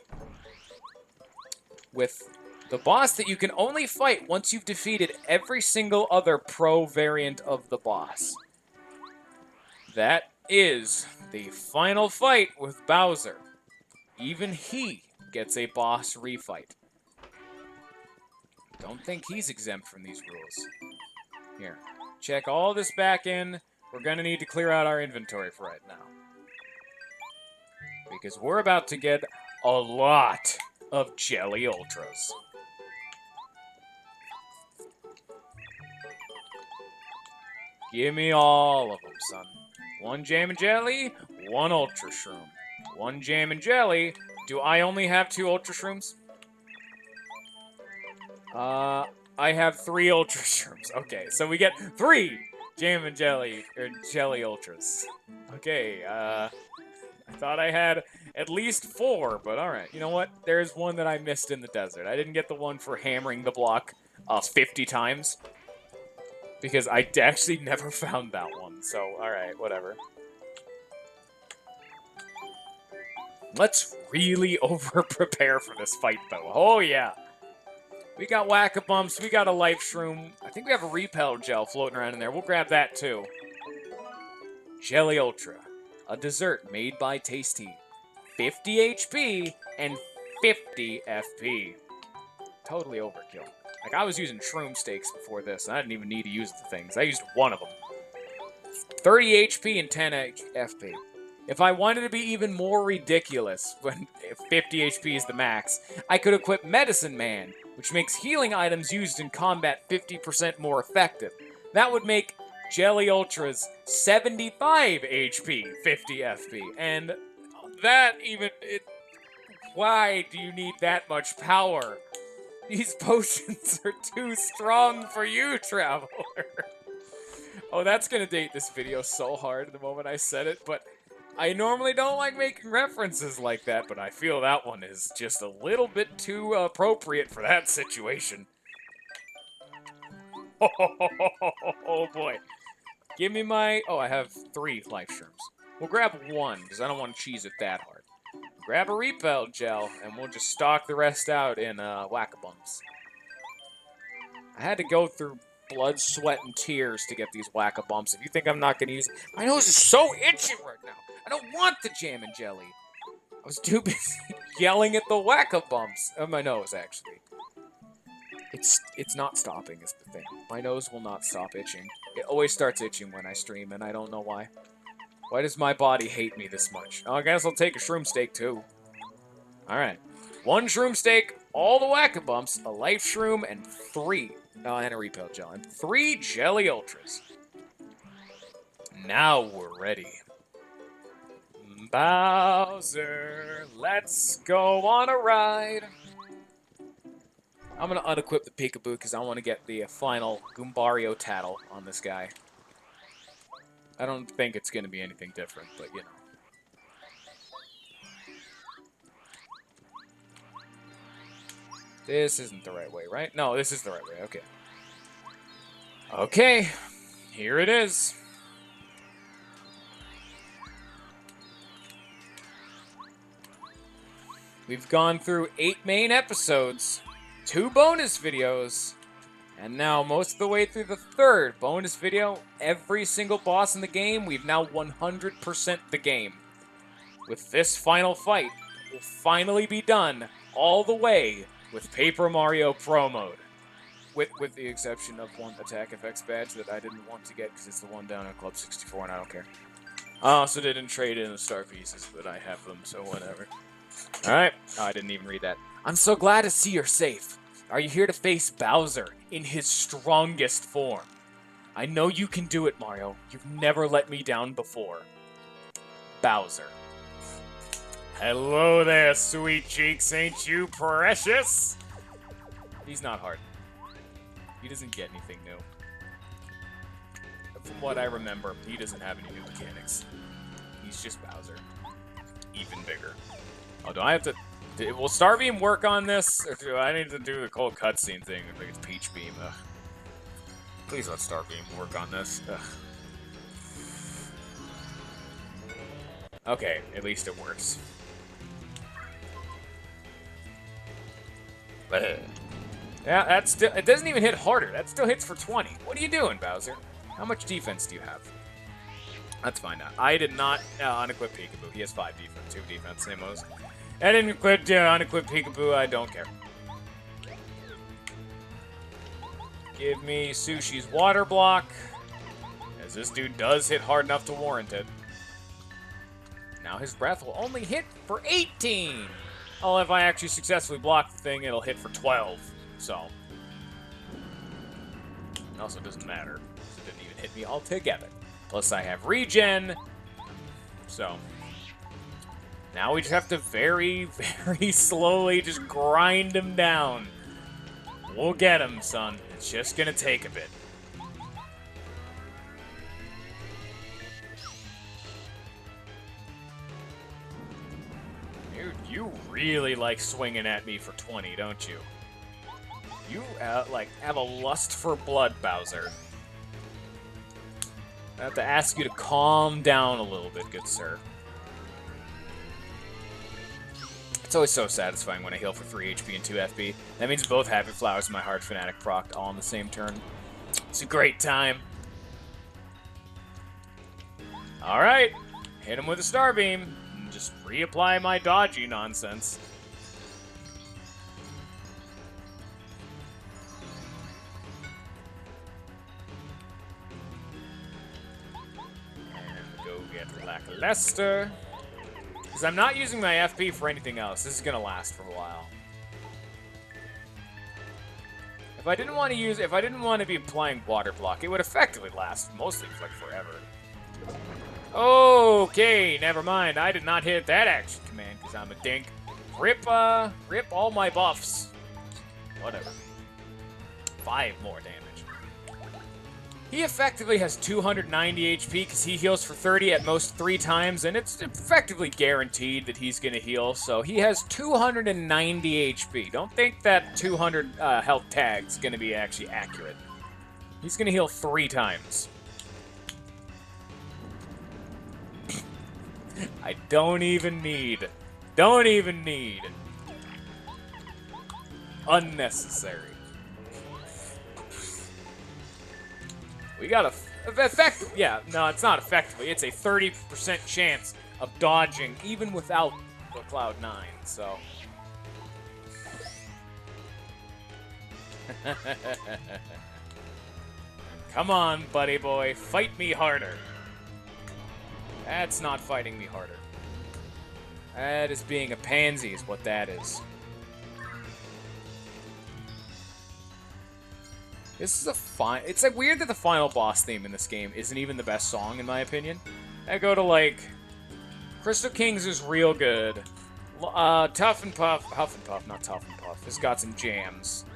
With the boss that you can only fight once you've defeated every single other pro variant of the boss. That is the final fight with Bowser. Even he gets a boss refight. Don't think he's exempt from these rules. Here, check all this back in. We're gonna need to clear out our inventory for right now. Because we're about to get a lot of Jelly Ultras. Give me all of them, son. One Jam and Jelly, one Ultra Shroom. One Jam and Jelly. Do I only have 2 Ultra Shrooms? I have 3 Ultra Shrooms. Okay, so we get 3 Jam and Jelly, or Jelly Ultras. Okay, I thought I had at least 4, but alright. You know what? There's one that I missed in the desert. I didn't get the one for hammering the block 50 times. Because I actually never found that one, so alright, whatever. Let's really over-prepare for this fight, though. Oh, yeah. We got Whack-A-Bumps, we got a Life Shroom. I think we have a Repel Gel floating around in there. We'll grab that, too. Jelly Ultra. A dessert made by Tasty. 50 HP and 50 FP. Totally overkill. Like, I was using Shroom Steaks before this, and I didn't even need to use the things. I used one of them. 30 HP and 10 FP. If I wanted to be even more ridiculous, when 50 HP is the max, I could equip Medicine Man, which makes healing items used in combat 50% more effective. That would make Jelly Ultras 75 HP, 50 FP. And that even... why do you need that much power? These potions are too strong for you, Traveler. Oh, that's gonna date this video so hard the moment I said it, but I normally don't like making references like that, but I feel that one is just a little bit too appropriate for that situation. Oh boy. Give me my... oh, I have 3 Life Shrooms. We'll grab 1, because I don't want to cheese it that hard. Grab a Repel Gel, and we'll just stock the rest out in Whack-A-Bumps. I had to go through blood, sweat, and tears to get these Whack-A-Bumps. If you think I'm not going to use it... my nose is so itchy right now. I don't want the Jam and Jelly. I was too busy yelling at the Whack-A-Bumps. My nose, actually. It's not stopping, is the thing. My nose will not stop itching. It always starts itching when I stream, and I don't know why. Why does my body hate me this much? Oh, I guess I'll take a Shroom Steak, too. Alright. 1 Shroom Steak, all the Whack-A-Bumps, a Life Shroom, and 3... oh, and a Repel Gel. And 3 Jelly Ultras. Now we're ready. Bowser, let's go on a ride. I'm gonna unequip the Peekaboo because I want to get the final Goombario Tattle on this guy. I don't think it's gonna be anything different, but you know. This isn't the right way, right? No, this is the right way, okay. Okay, here it is. We've gone through 8 main episodes, 2 bonus videos, and now most of the way through the 3rd bonus video. Every single boss in the game, we've now 100% the game. With this final fight, we'll finally be done all the way with Paper Mario Pro Mode. With the exception of 1 attack effects badge that I didn't want to get because it's the one down at Club 64 and I don't care. I also didn't trade in the star pieces, but I have them, so whatever. Alright. Oh, I didn't even read that. I'm so glad to see you're safe. Are you here to face Bowser in his strongest form? I know you can do it, Mario. You've never let me down before. Bowser. Hello there, sweet cheeks. Ain't you precious? He's not hard. He doesn't get anything new. From what I remember, he doesn't have any new mechanics. He's just Bowser. Even bigger. Oh, do I have to... Will Starbeam work on this? Or do I need to do the cold cutscene thing? Like it's Peach Beam. Ugh. Please let Starbeam work on this. Ugh. Okay, at least it works. Yeah, that's still... It doesn't even hit harder. That still hits for 20. What are you doing, Bowser? How much defense do you have? Let's find out. I did not unequip Peekaboo. He has 5 defense, 2 defense, same as. I didn't unequip Peekaboo. I don't care. Give me Sushi's water block, as this dude does hit hard enough to warrant it. Now his breath will only hit for 18. Oh, if I actually successfully block the thing, it'll hit for 12. So, it also doesn't matter. It didn't even hit me altogether. Plus, I have regen. So, now we just have to very, very slowly just grind him down. We'll get him, son. It's just gonna take a bit. Dude, you really like swinging at me for 20, don't you? You, like, have a lust for blood, Bowser. I have to ask you to calm down a little bit, good sir. It's always so satisfying when I heal for 3 HP and 2 FP. That means both Happy Flowers and my Hard Fanatic procced all on the same turn. It's a great time. Alright, hit him with a Starbeam. And just reapply my dodgy nonsense. And go get Lackluster. Because I'm not using my FP for anything else. This is going to last for a while. If I didn't want to be applying water block, it would effectively last mostly like forever. Okay, never mind. I did not hit that action command because I'm a dink. Rip all my buffs. Whatever. 5 more damage. He effectively has 290 HP because he heals for 30 at most 3 times, and it's effectively guaranteed that he's going to heal, so he has 290 HP. Don't think that 200 health tag's going to be actually accurate. He's going to heal 3 times. I don't even need. Unnecessary. We got a effective. Yeah, no, it's not effectively. It's a 30% chance of dodging even without the Cloud 9. So. Come on, buddy boy, fight me harder. That's not fighting me harder. That is being a pansy, is what that is. This is a fine... It's like weird that the final boss theme in this game isn't even the best song, in my opinion. I go to, like... Crystal Kings is real good. Huff and Puff, not Tough and Puff. It's got some jams.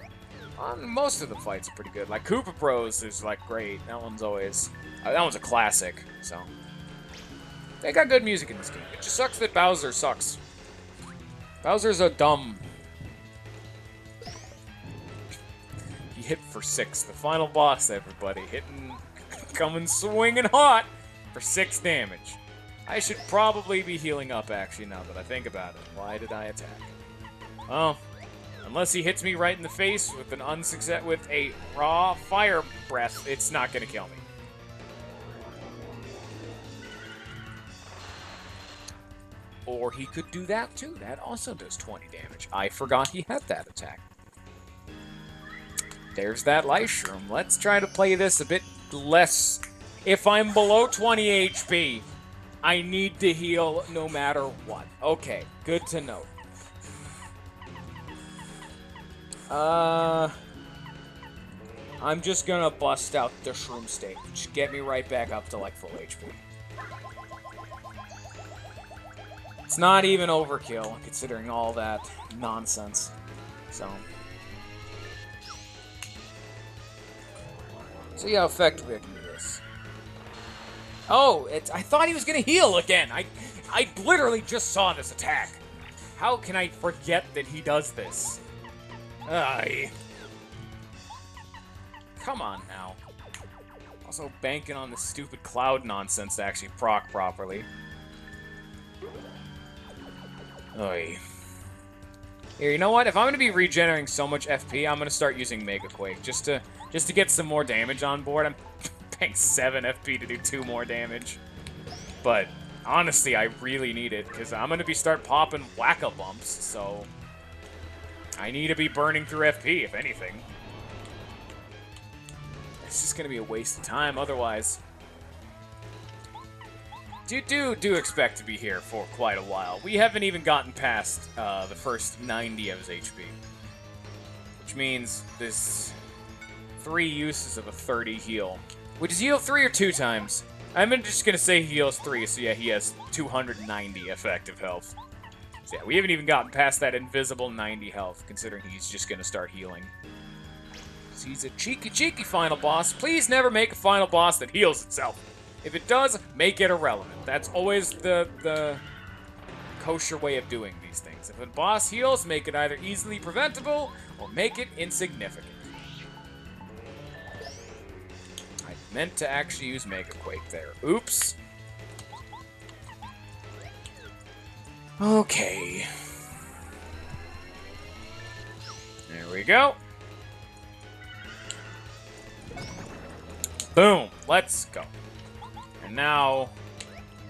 Most of the fights are pretty good. Like, Koopa Bros is, like, great. That one's always... that one's a classic, so... They got good music in this game. It just sucks that Bowser sucks. Bowser's a dumb... He hit for 6. The final boss, everybody. Coming swinging hot for 6 damage. I should probably be healing up, actually, now that I think about it. Why did I attack? Oh, unless he hits me right in the face with with a raw fire breath, it's not gonna kill me. Or he could do that too. That also does 20 damage. I forgot he had that attack. There's that life shroom. Let's try to play this a bit less. If I'm below 20 HP, I need to heal no matter what. Okay, good to know. I'm just gonna bust out the shroom stage. Get me right back up to like full HP. It's not even overkill, considering all that nonsense. So see how effectively I can do this. Oh, I thought he was gonna heal again. I literally just saw this attack. How can I forget that he does this? Come on now. Also banking on the stupid cloud nonsense to actually proc properly. Oy. Here, you know what? If I'm gonna be regenerating so much FP, I'm gonna start using Mega Quake just to get some more damage on board. I'm paying 7 FP to do 2 more damage. But honestly, I really need it because I'm gonna start popping whack-a-bumps, so I need to be burning through FP, if anything. It's just gonna be a waste of time otherwise. Do expect to be here for quite a while. We haven't even gotten past the first 90 of his HP. Which means this 3 uses of a 30 heal. Which is heal 3 or 2 times. I'm just gonna say he heals 3, so yeah, he has 290 effective health. So yeah, we haven't even gotten past that invisible 90 health, considering he's just gonna start healing. So he's a cheeky final boss. Please never make a final boss that heals itself. If it does, make it irrelevant. That's always the kosher way of doing these things. If a boss heals, make it either easily preventable or make it insignificant. I meant to actually use Mega Quake there. Oops. Okay. There we go. Boom. Let's go. And now,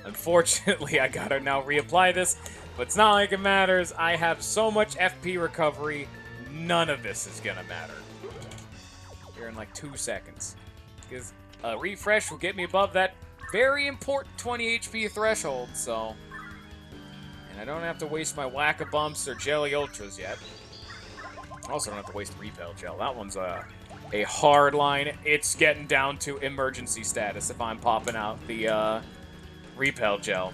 unfortunately, I gotta now reapply this, but it's not like it matters. I have so much FP recovery, none of this is gonna matter. Here in like 2 seconds. Because a refresh will get me above that very important 20 HP threshold, so... And I don't have to waste my Whack-a-Bumps or Jelly Ultras yet. I also don't have to waste Repel Gel. That one's a hard line. It's getting down to emergency status if I'm popping out the Repel Gel.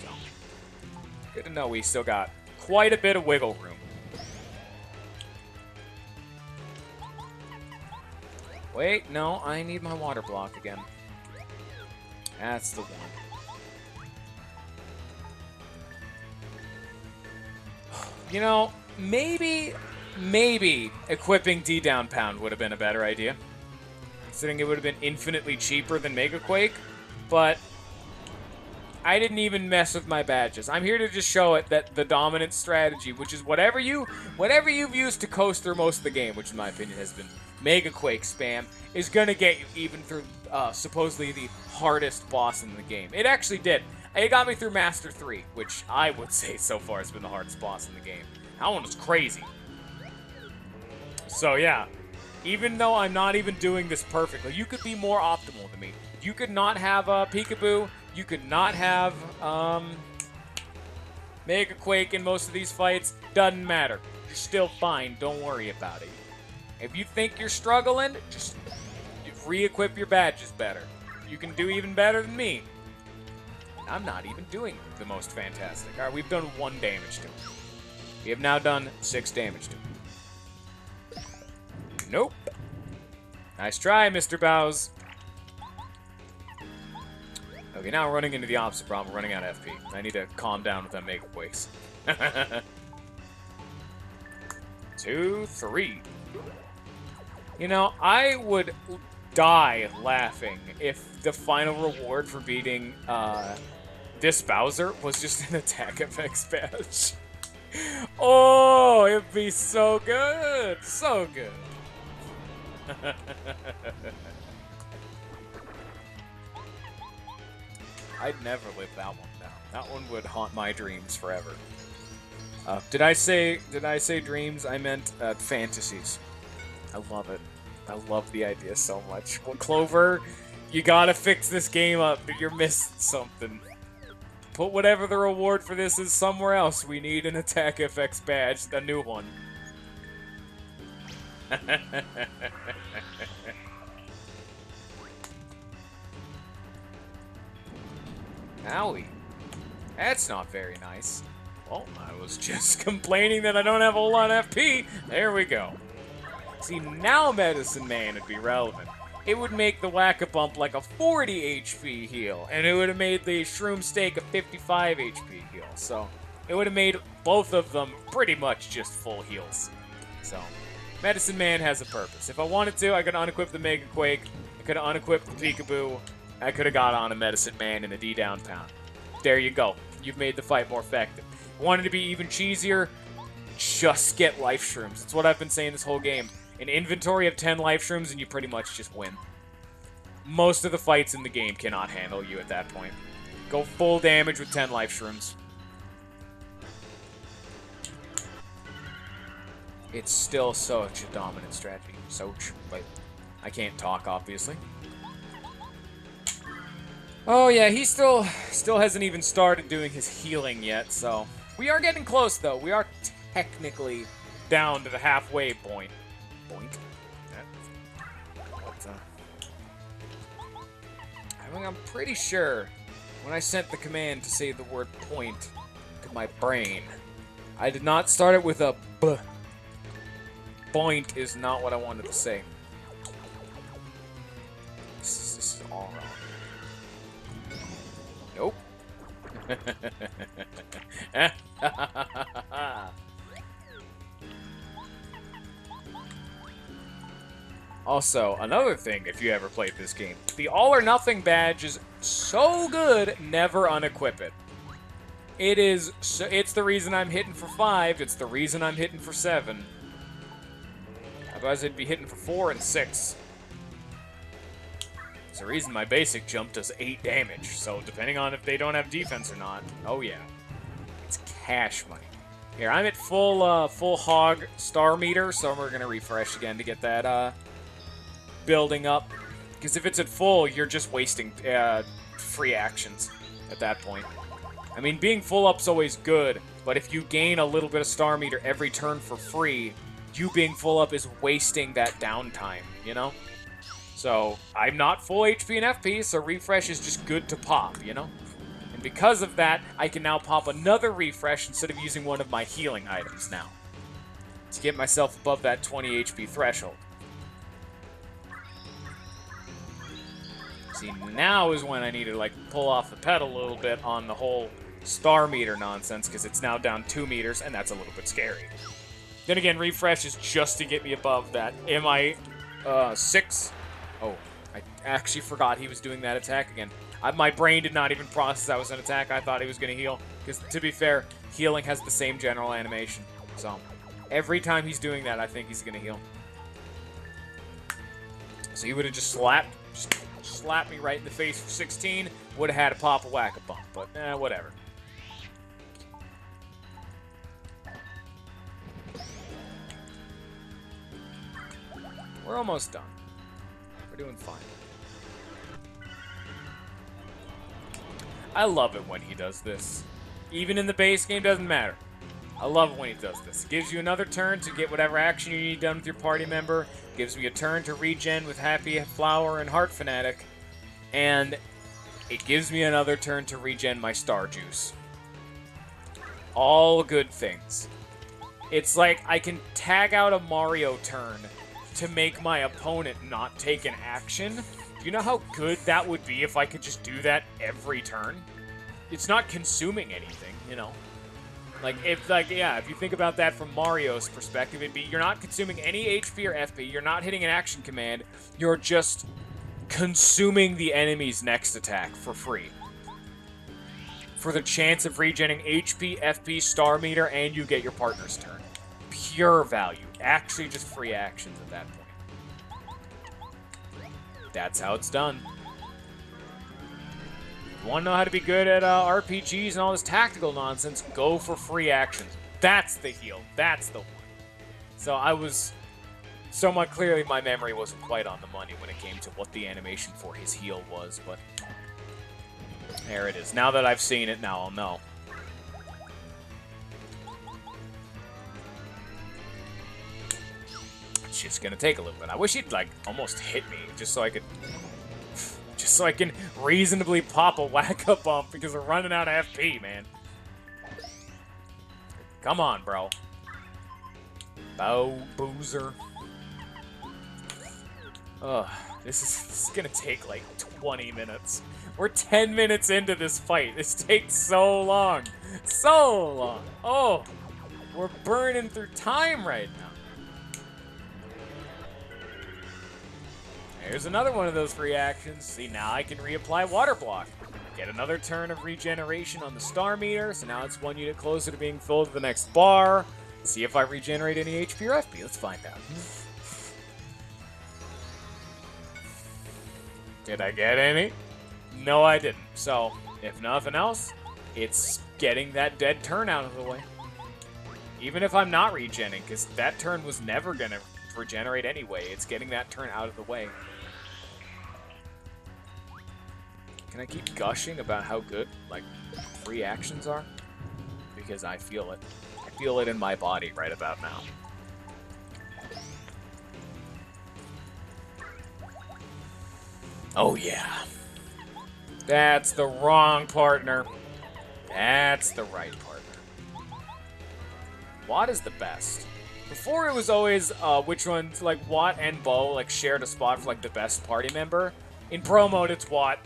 So, good to know we still got quite a bit of wiggle room. Wait, no, I need my water block again. That's the one. You know, maybe equipping D-Down Pound would have been a better idea. Considering it would have been infinitely cheaper than Mega Quake, but I didn't even mess with my badges. I'm here to just show it that the dominant strategy, which is whatever you've used to coast through most of the game, which in my opinion has been Mega Quake spam, is gonna get you even through supposedly the hardest boss in the game. It actually did. It got me through Master 3, which I would say so far has been the hardest boss in the game. That one was crazy. So yeah, even though I'm not even doing this perfectly, you could be more optimal than me. You could not have Peekaboo. You could not have Mega Quake in most of these fights. Doesn't matter. You're still fine. Don't worry about it. If you think you're struggling, just re-equip your badges better. You can do even better than me. I'm not even doing the most fantastic. Alright, we've done 1 damage to him. We have now done 6 damage to him. Nope. Nice try, Mr. Bowes. Okay, now we're running into the opposite problem. We're running out of FP. I need to calm down with them Mega Quakes. 2, 3. You know, I would die laughing if the final reward for beating this Bowser was just an attack effects badge. Oh, it'd be so good! So good! I'd never live that one down. That one would haunt my dreams forever. Did I say dreams? I meant fantasies. I love it. I love the idea so much. Well, Clover, you gotta fix this game up. You're missing something. Put whatever the reward for this is somewhere else. We need an attack FX badge, a new one. Owie. That's not very nice. Well, I was just complaining that I don't have a whole lot of FP. There we go. See, now Medicine Man would be relevant. It would make the Whack-A-Bump like a 40 HP heal, and it would have made the Shroom Steak a 55 HP heal. So, it would have made both of them pretty much just full heals. So, Medicine Man has a purpose. If I wanted to, I could unequip the Mega Quake, I could have unequipped the Peekaboo, I could have got on a Medicine Man in a D down pound. There you go. You've made the fight more effective. Wanted to be even cheesier? Just get life shrooms. That's what I've been saying this whole game. An inventory of 10 life shrooms and you pretty much just win. Most of the fights in the game cannot handle you at that point. Go full damage with 10 life shrooms. It's still such a dominant strategy. But I can't talk, obviously. Oh yeah, he still hasn't even started doing his healing yet, so... We are getting close, though. We are technically down to the halfway point. I mean, I'm pretty sure when I sent the command to say the word point to my brain, I did not start it with a B. Point is not what I wanted to say. This is all wrong. Nope. Also, another thing, if you ever played this game, the All or Nothing badge is so good, never unequip it. It's the reason I'm hitting for 5, it's the reason I'm hitting for 7. Otherwise, I'd be hitting for 4 and 6. It's the reason my basic jump does 8 damage, so depending on if they don't have defense or not, oh yeah. It's cash money. Here, I'm at full hog star meter, so we're gonna refresh again to get that, building up. Because if it's at full, you're just wasting free actions at that point. I mean, being full up's always good, but if you gain a little bit of star meter every turn for free, you being full up is wasting that downtime, you know? So, I'm not full HP and FP, so refresh is just good to pop, you know? And because of that, I can now pop another refresh instead of using one of my healing items now. To get myself above that 20 HP threshold. See, now is when I need to, like, pull off the pedal a little bit on the whole star meter nonsense, because it's now down 2 meters, and that's a little bit scary. Then again, refresh is just to get me above that. Am I, 6? Oh, I actually forgot he was doing that attack again. My brain did not even process that was an attack. I thought he was going to heal, because, to be fair, healing has the same general animation. So, every time he's doing that, I think he's going to heal. So he would have just slapped me right in the face for 16, would have had a pop a Whack-A-Bump, but whatever. We're almost done. We're doing fine. I love it when he does this. Even in the base game, doesn't matter. I love it when he does this. It gives you another turn to get whatever action you need done with your party member. Gives me a turn to regen with Happy Flower and Heart Fanatic. And it gives me another turn to regen my Star Juice. All good things. It's like I can tag out a Mario turn to make my opponent not take an action. Do you know how good that would be if I could just do that every turn? It's not consuming anything, you know? If you think about that from Mario's perspective, it'd be you're not consuming any HP or FP, you're not hitting an action command, you're just consuming the enemy's next attack for free. For the chance of regenerating HP, FP, star meter, and you get your partner's turn. Pure value. Actually just free actions at that point. That's how it's done. If you want to know how to be good at RPGs and all this tactical nonsense, go for free actions. That's the heal. That's the one. So I was... Somewhat clearly my memory wasn't quite on the money when it came to what the animation for his heal was, but... There it is. Now that I've seen it, now I'll know. It's just gonna take a little bit. I wish he'd, like, almost hit me, just so I could... just so I can reasonably pop a whack-up bump because we're running out of FP, man. Come on, bro. Boozer. Ugh, this is gonna take like 20 minutes. We're 10 minutes into this fight. This takes so long. So long. Oh, we're burning through time right now. There's another one of those reactions. See, now I can reapply Water Block. Get another turn of regeneration on the star meter, so now it's 1 unit closer to being filled to the next bar. See if I regenerate any HP or FP. Let's find out. Did I get any? No, I didn't. So, if nothing else, it's getting that dead turn out of the way. Even if I'm not regenning, because that turn was never going to regenerate anyway. It's getting that turn out of the way. Can I keep gushing about how good, like, reactions are? Because I feel it. I feel it in my body right about now. Oh, yeah. That's the wrong partner. That's the right partner. Watt is the best. Before it was always which ones, like Watt and Bo, like shared a spot for like the best party member. In pro mode, it's Watt.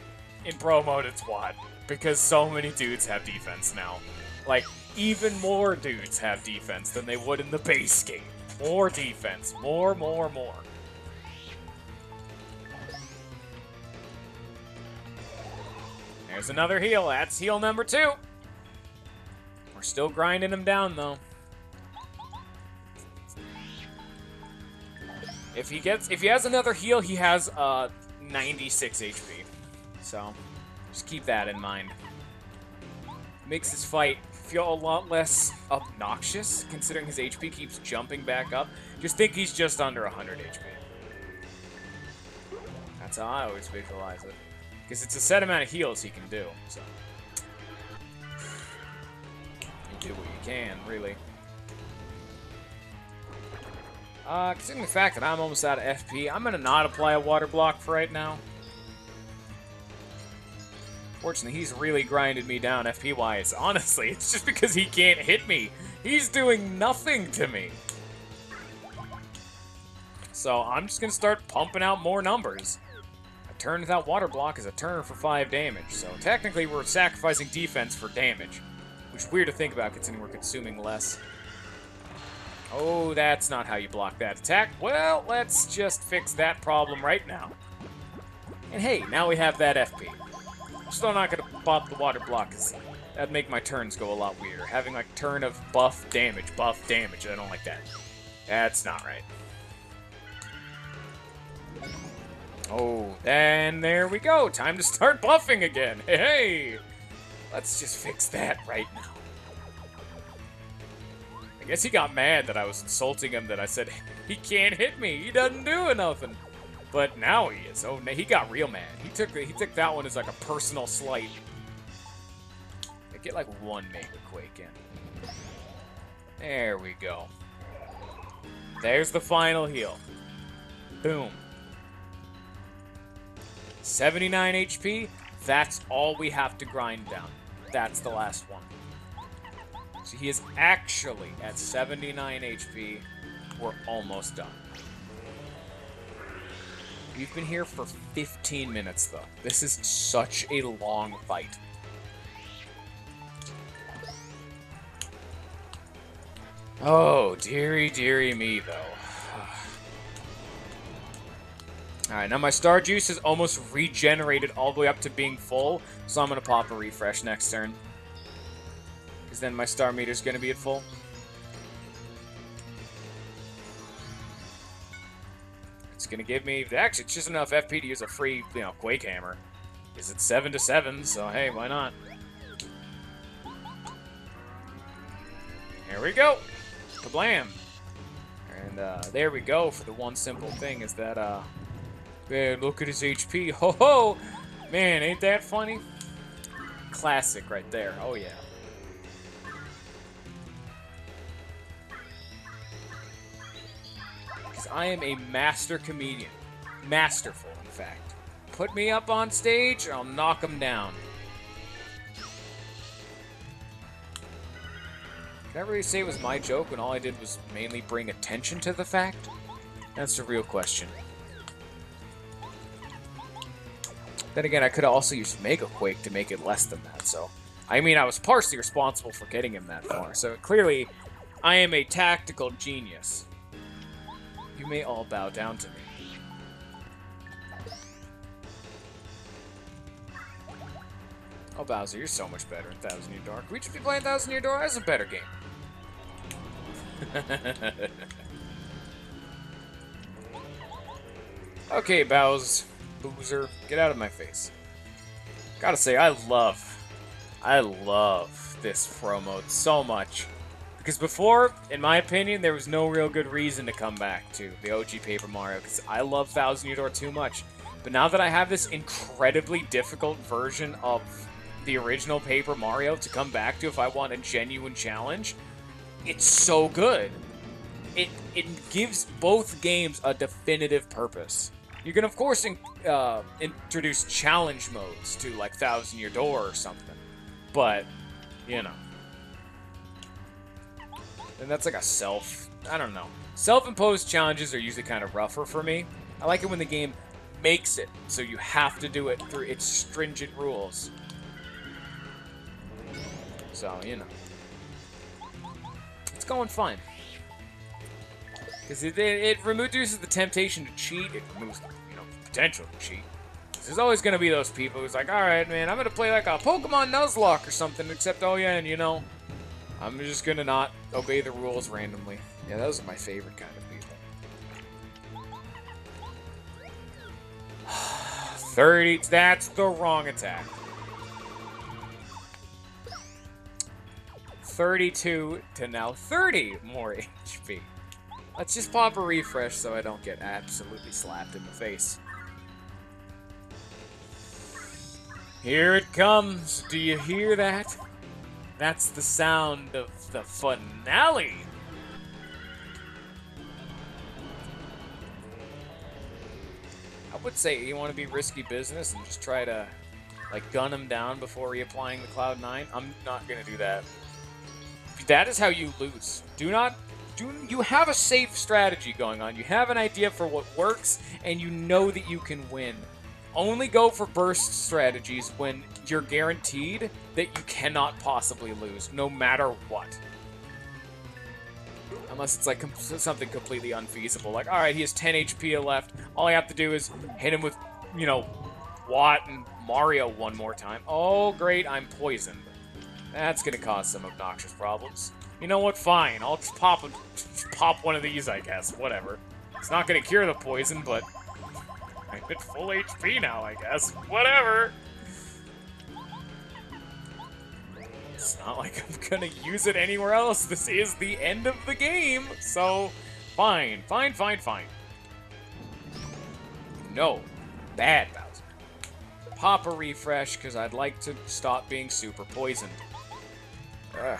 In pro mode, it's Watt. Because so many dudes have defense now. Like, even more dudes have defense than they would in the base game. More defense. More. There's another heal. That's heal number 2. We're still grinding him down, though. If he has another heal, he has 96 HP. So, just keep that in mind. Makes his fight feel a lot less obnoxious, considering his HP keeps jumping back up. Just think he's just under 100 HP. That's how I always visualize it. Because it's a set amount of heals he can do, so. You do what you can, really. Considering the fact that I'm almost out of FP, I'm gonna not apply a water block for right now. Fortunately, he's really grinded me down FP-wise. Honestly, it's just because he can't hit me. He's doing nothing to me. So I'm just gonna start pumping out more numbers. A turn without water block is a turn for 5 damage, so technically we're sacrificing defense for damage. Which is weird to think about considering we're consuming less. Oh, that's not how you block that attack. Well, let's just fix that problem right now. And hey, now we have that FP. Still not gonna pop the water block, because that'd make my turns go a lot weirder. Having like turn of buff damage, I don't like that. That's not right. Oh, then there we go. Time to start buffing again. Hey! Let's just fix that right now. I guess he got mad that I was insulting him, that I said, he can't hit me, he doesn't do nothing. But now he is. Oh, he got real mad. He took that one as like a personal slight. I get like 1 Mega Quake in. There we go. There's the final heal. Boom. 79 HP. That's all we have to grind down. That's the last one. So he is actually at 79 HP. We're almost done. We've been here for 15 minutes, though. This is such a long fight. Oh, dearie me, though. Alright, now my star juice is almost regenerated all the way up to being full, so I'm going to pop a refresh next turn. Because then my star meter's going to be at full. It's going to give me... Actually, it's just enough FP to use a free, Quake Hammer. Because it's 7 to 7, so hey, why not? Here we go! Kablam! And there we go for the one simple thing is that, man, look at his HP. Ho ho! Man, ain't that funny? Classic right there. Oh, yeah. Because I am a master comedian. Masterful, in fact. put me up on stage, I'll knock him down. Can I really say it was my joke when all I did was mainly bring attention to the fact? That's the real question. Then again, I could have also used Mega Quake to make it less than that, so... I mean, I was partially responsible for getting him that far, so clearly, I am a tactical genius. You may all bow down to me. Oh, Bowser, you're so much better in Thousand Year Door. We should be playing Thousand Year Door as a better game. Okay, Bowser. Boozer, get out of my face. Gotta say, I love this pro mode so much. Because before, in my opinion, there was no real good reason to come back to the OG Paper Mario, because I love Thousand Year Door too much. But now that I have this incredibly difficult version of the original Paper Mario to come back to if I want a genuine challenge, it's so good. It gives both games a definitive purpose. You can, of course, introduce challenge modes to, like, Thousand Year Door or something. But, you know. And that's like a I don't know. Self-imposed challenges are usually kind of rougher for me. I like it when the game makes it, so you have to do it through its stringent rules. So, you know. It's going fine. Because it reduces the temptation to cheat. It removes the, potential to cheat. There's always going to be those people who's like, alright, man, I'm going to play like a Pokemon Nuzlocke or something, except, oh yeah, and I'm just going to not obey the rules randomly. Yeah, those are my favorite kind of people. 30, that's the wrong attack. 32 to now 30 more HP. Let's just pop a refresh so I don't get absolutely slapped in the face. Here it comes. Do you hear that? That's the sound of the finale. I would say you want to be risky business and just try to, like, gun him down before reapplying the Cloud 9. I'm not going to do that. That is how you lose. You have a safe strategy going on. You have an idea for what works, and you know that you can win. Only go for burst strategies when you're guaranteed that you cannot possibly lose, no matter what. Unless it's like something completely unfeasible. Like, alright, he has 10 HP left. All I have to do is hit him with, Watt and Mario one more time. Oh, great, I'm poisoned. That's gonna cause some obnoxious problems. You know what? Fine. I'll just pop one of these, I guess. Whatever. It's not gonna cure the poison, but I'm at full HP now, I guess. Whatever. It's not like I'm gonna use it anywhere else. This is the end of the game, so fine. No. Bad, Bowser. Pop a refresh, because I'd like to stop being super poisoned. Ugh.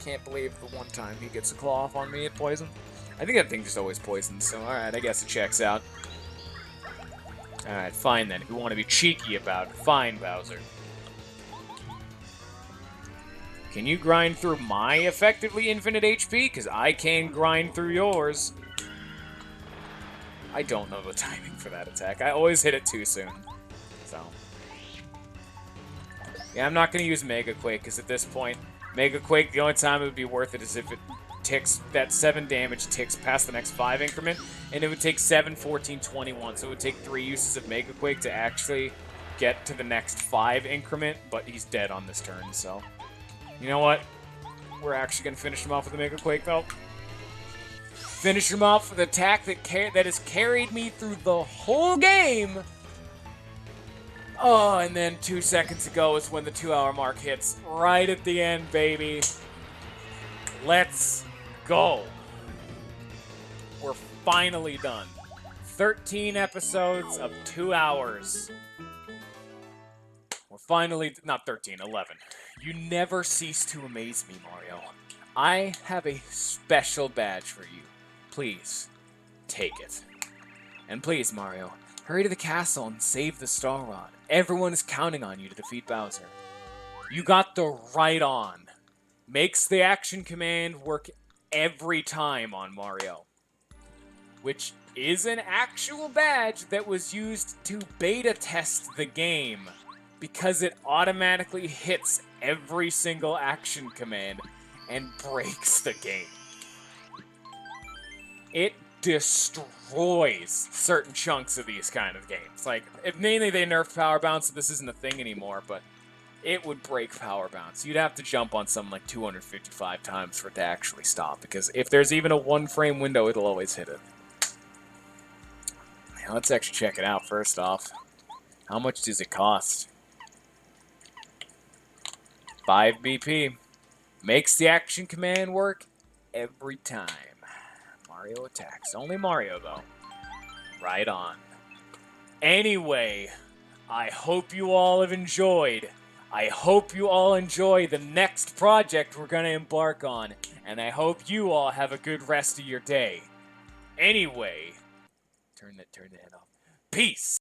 Can't believe the one time he gets a claw off on me at poison. I think that thing just always poisons, so alright, I guess it checks out. Alright, fine then. If you want to be cheeky about it, fine, Bowser. Can you grind through my effectively infinite HP? Because I can grind through yours. I don't know the timing for that attack. I always hit it too soon. So. Yeah, I'm not going to use Mega Quake, because at this point, Mega Quake, the only time it would be worth it is if it ticks, that 7 damage ticks past the next 5 increment, and it would take 7, 14, 21, so it would take 3 uses of Mega Quake to actually get to the next 5 increment, but he's dead on this turn, so. You know what? We're actually going to finish him off with a Mega Quake, though. Finish him off with an attack that has carried me through the whole game. Oh, and then 2 seconds ago is when the 2-hour mark hits. Right at the end, baby. Let's go. We're finally done. 13 episodes of 2 hours. We're finally... Not 13, 11. You never cease to amaze me, Mario. I have a special badge for you. Please, take it. And please, Mario, Hurry to the castle and save the Star Rod. Everyone is counting on you to defeat Bowser. You got the right on. Makes the action command work every time on Mario. Which is an actual badge that was used to beta test the game, because it automatically hits every single action command and breaks the game. It destroys certain chunks of these kind of games. Like, mainly they nerfed Power Bounce, so this isn't a thing anymore, but it would break Power Bounce. You'd have to jump on something like 255 times for it to actually stop, because if there's even a 1 frame window, it'll always hit it. Now, let's actually check it out first off. How much does it cost? 5 BP. Makes the action command work every time. Mario attacks. Only Mario, though. Right on. Anyway, I hope you all have enjoyed. I hope you all enjoy the next project we're going to embark on. And I hope you all have a good rest of your day. Anyway, turn the head off. Peace!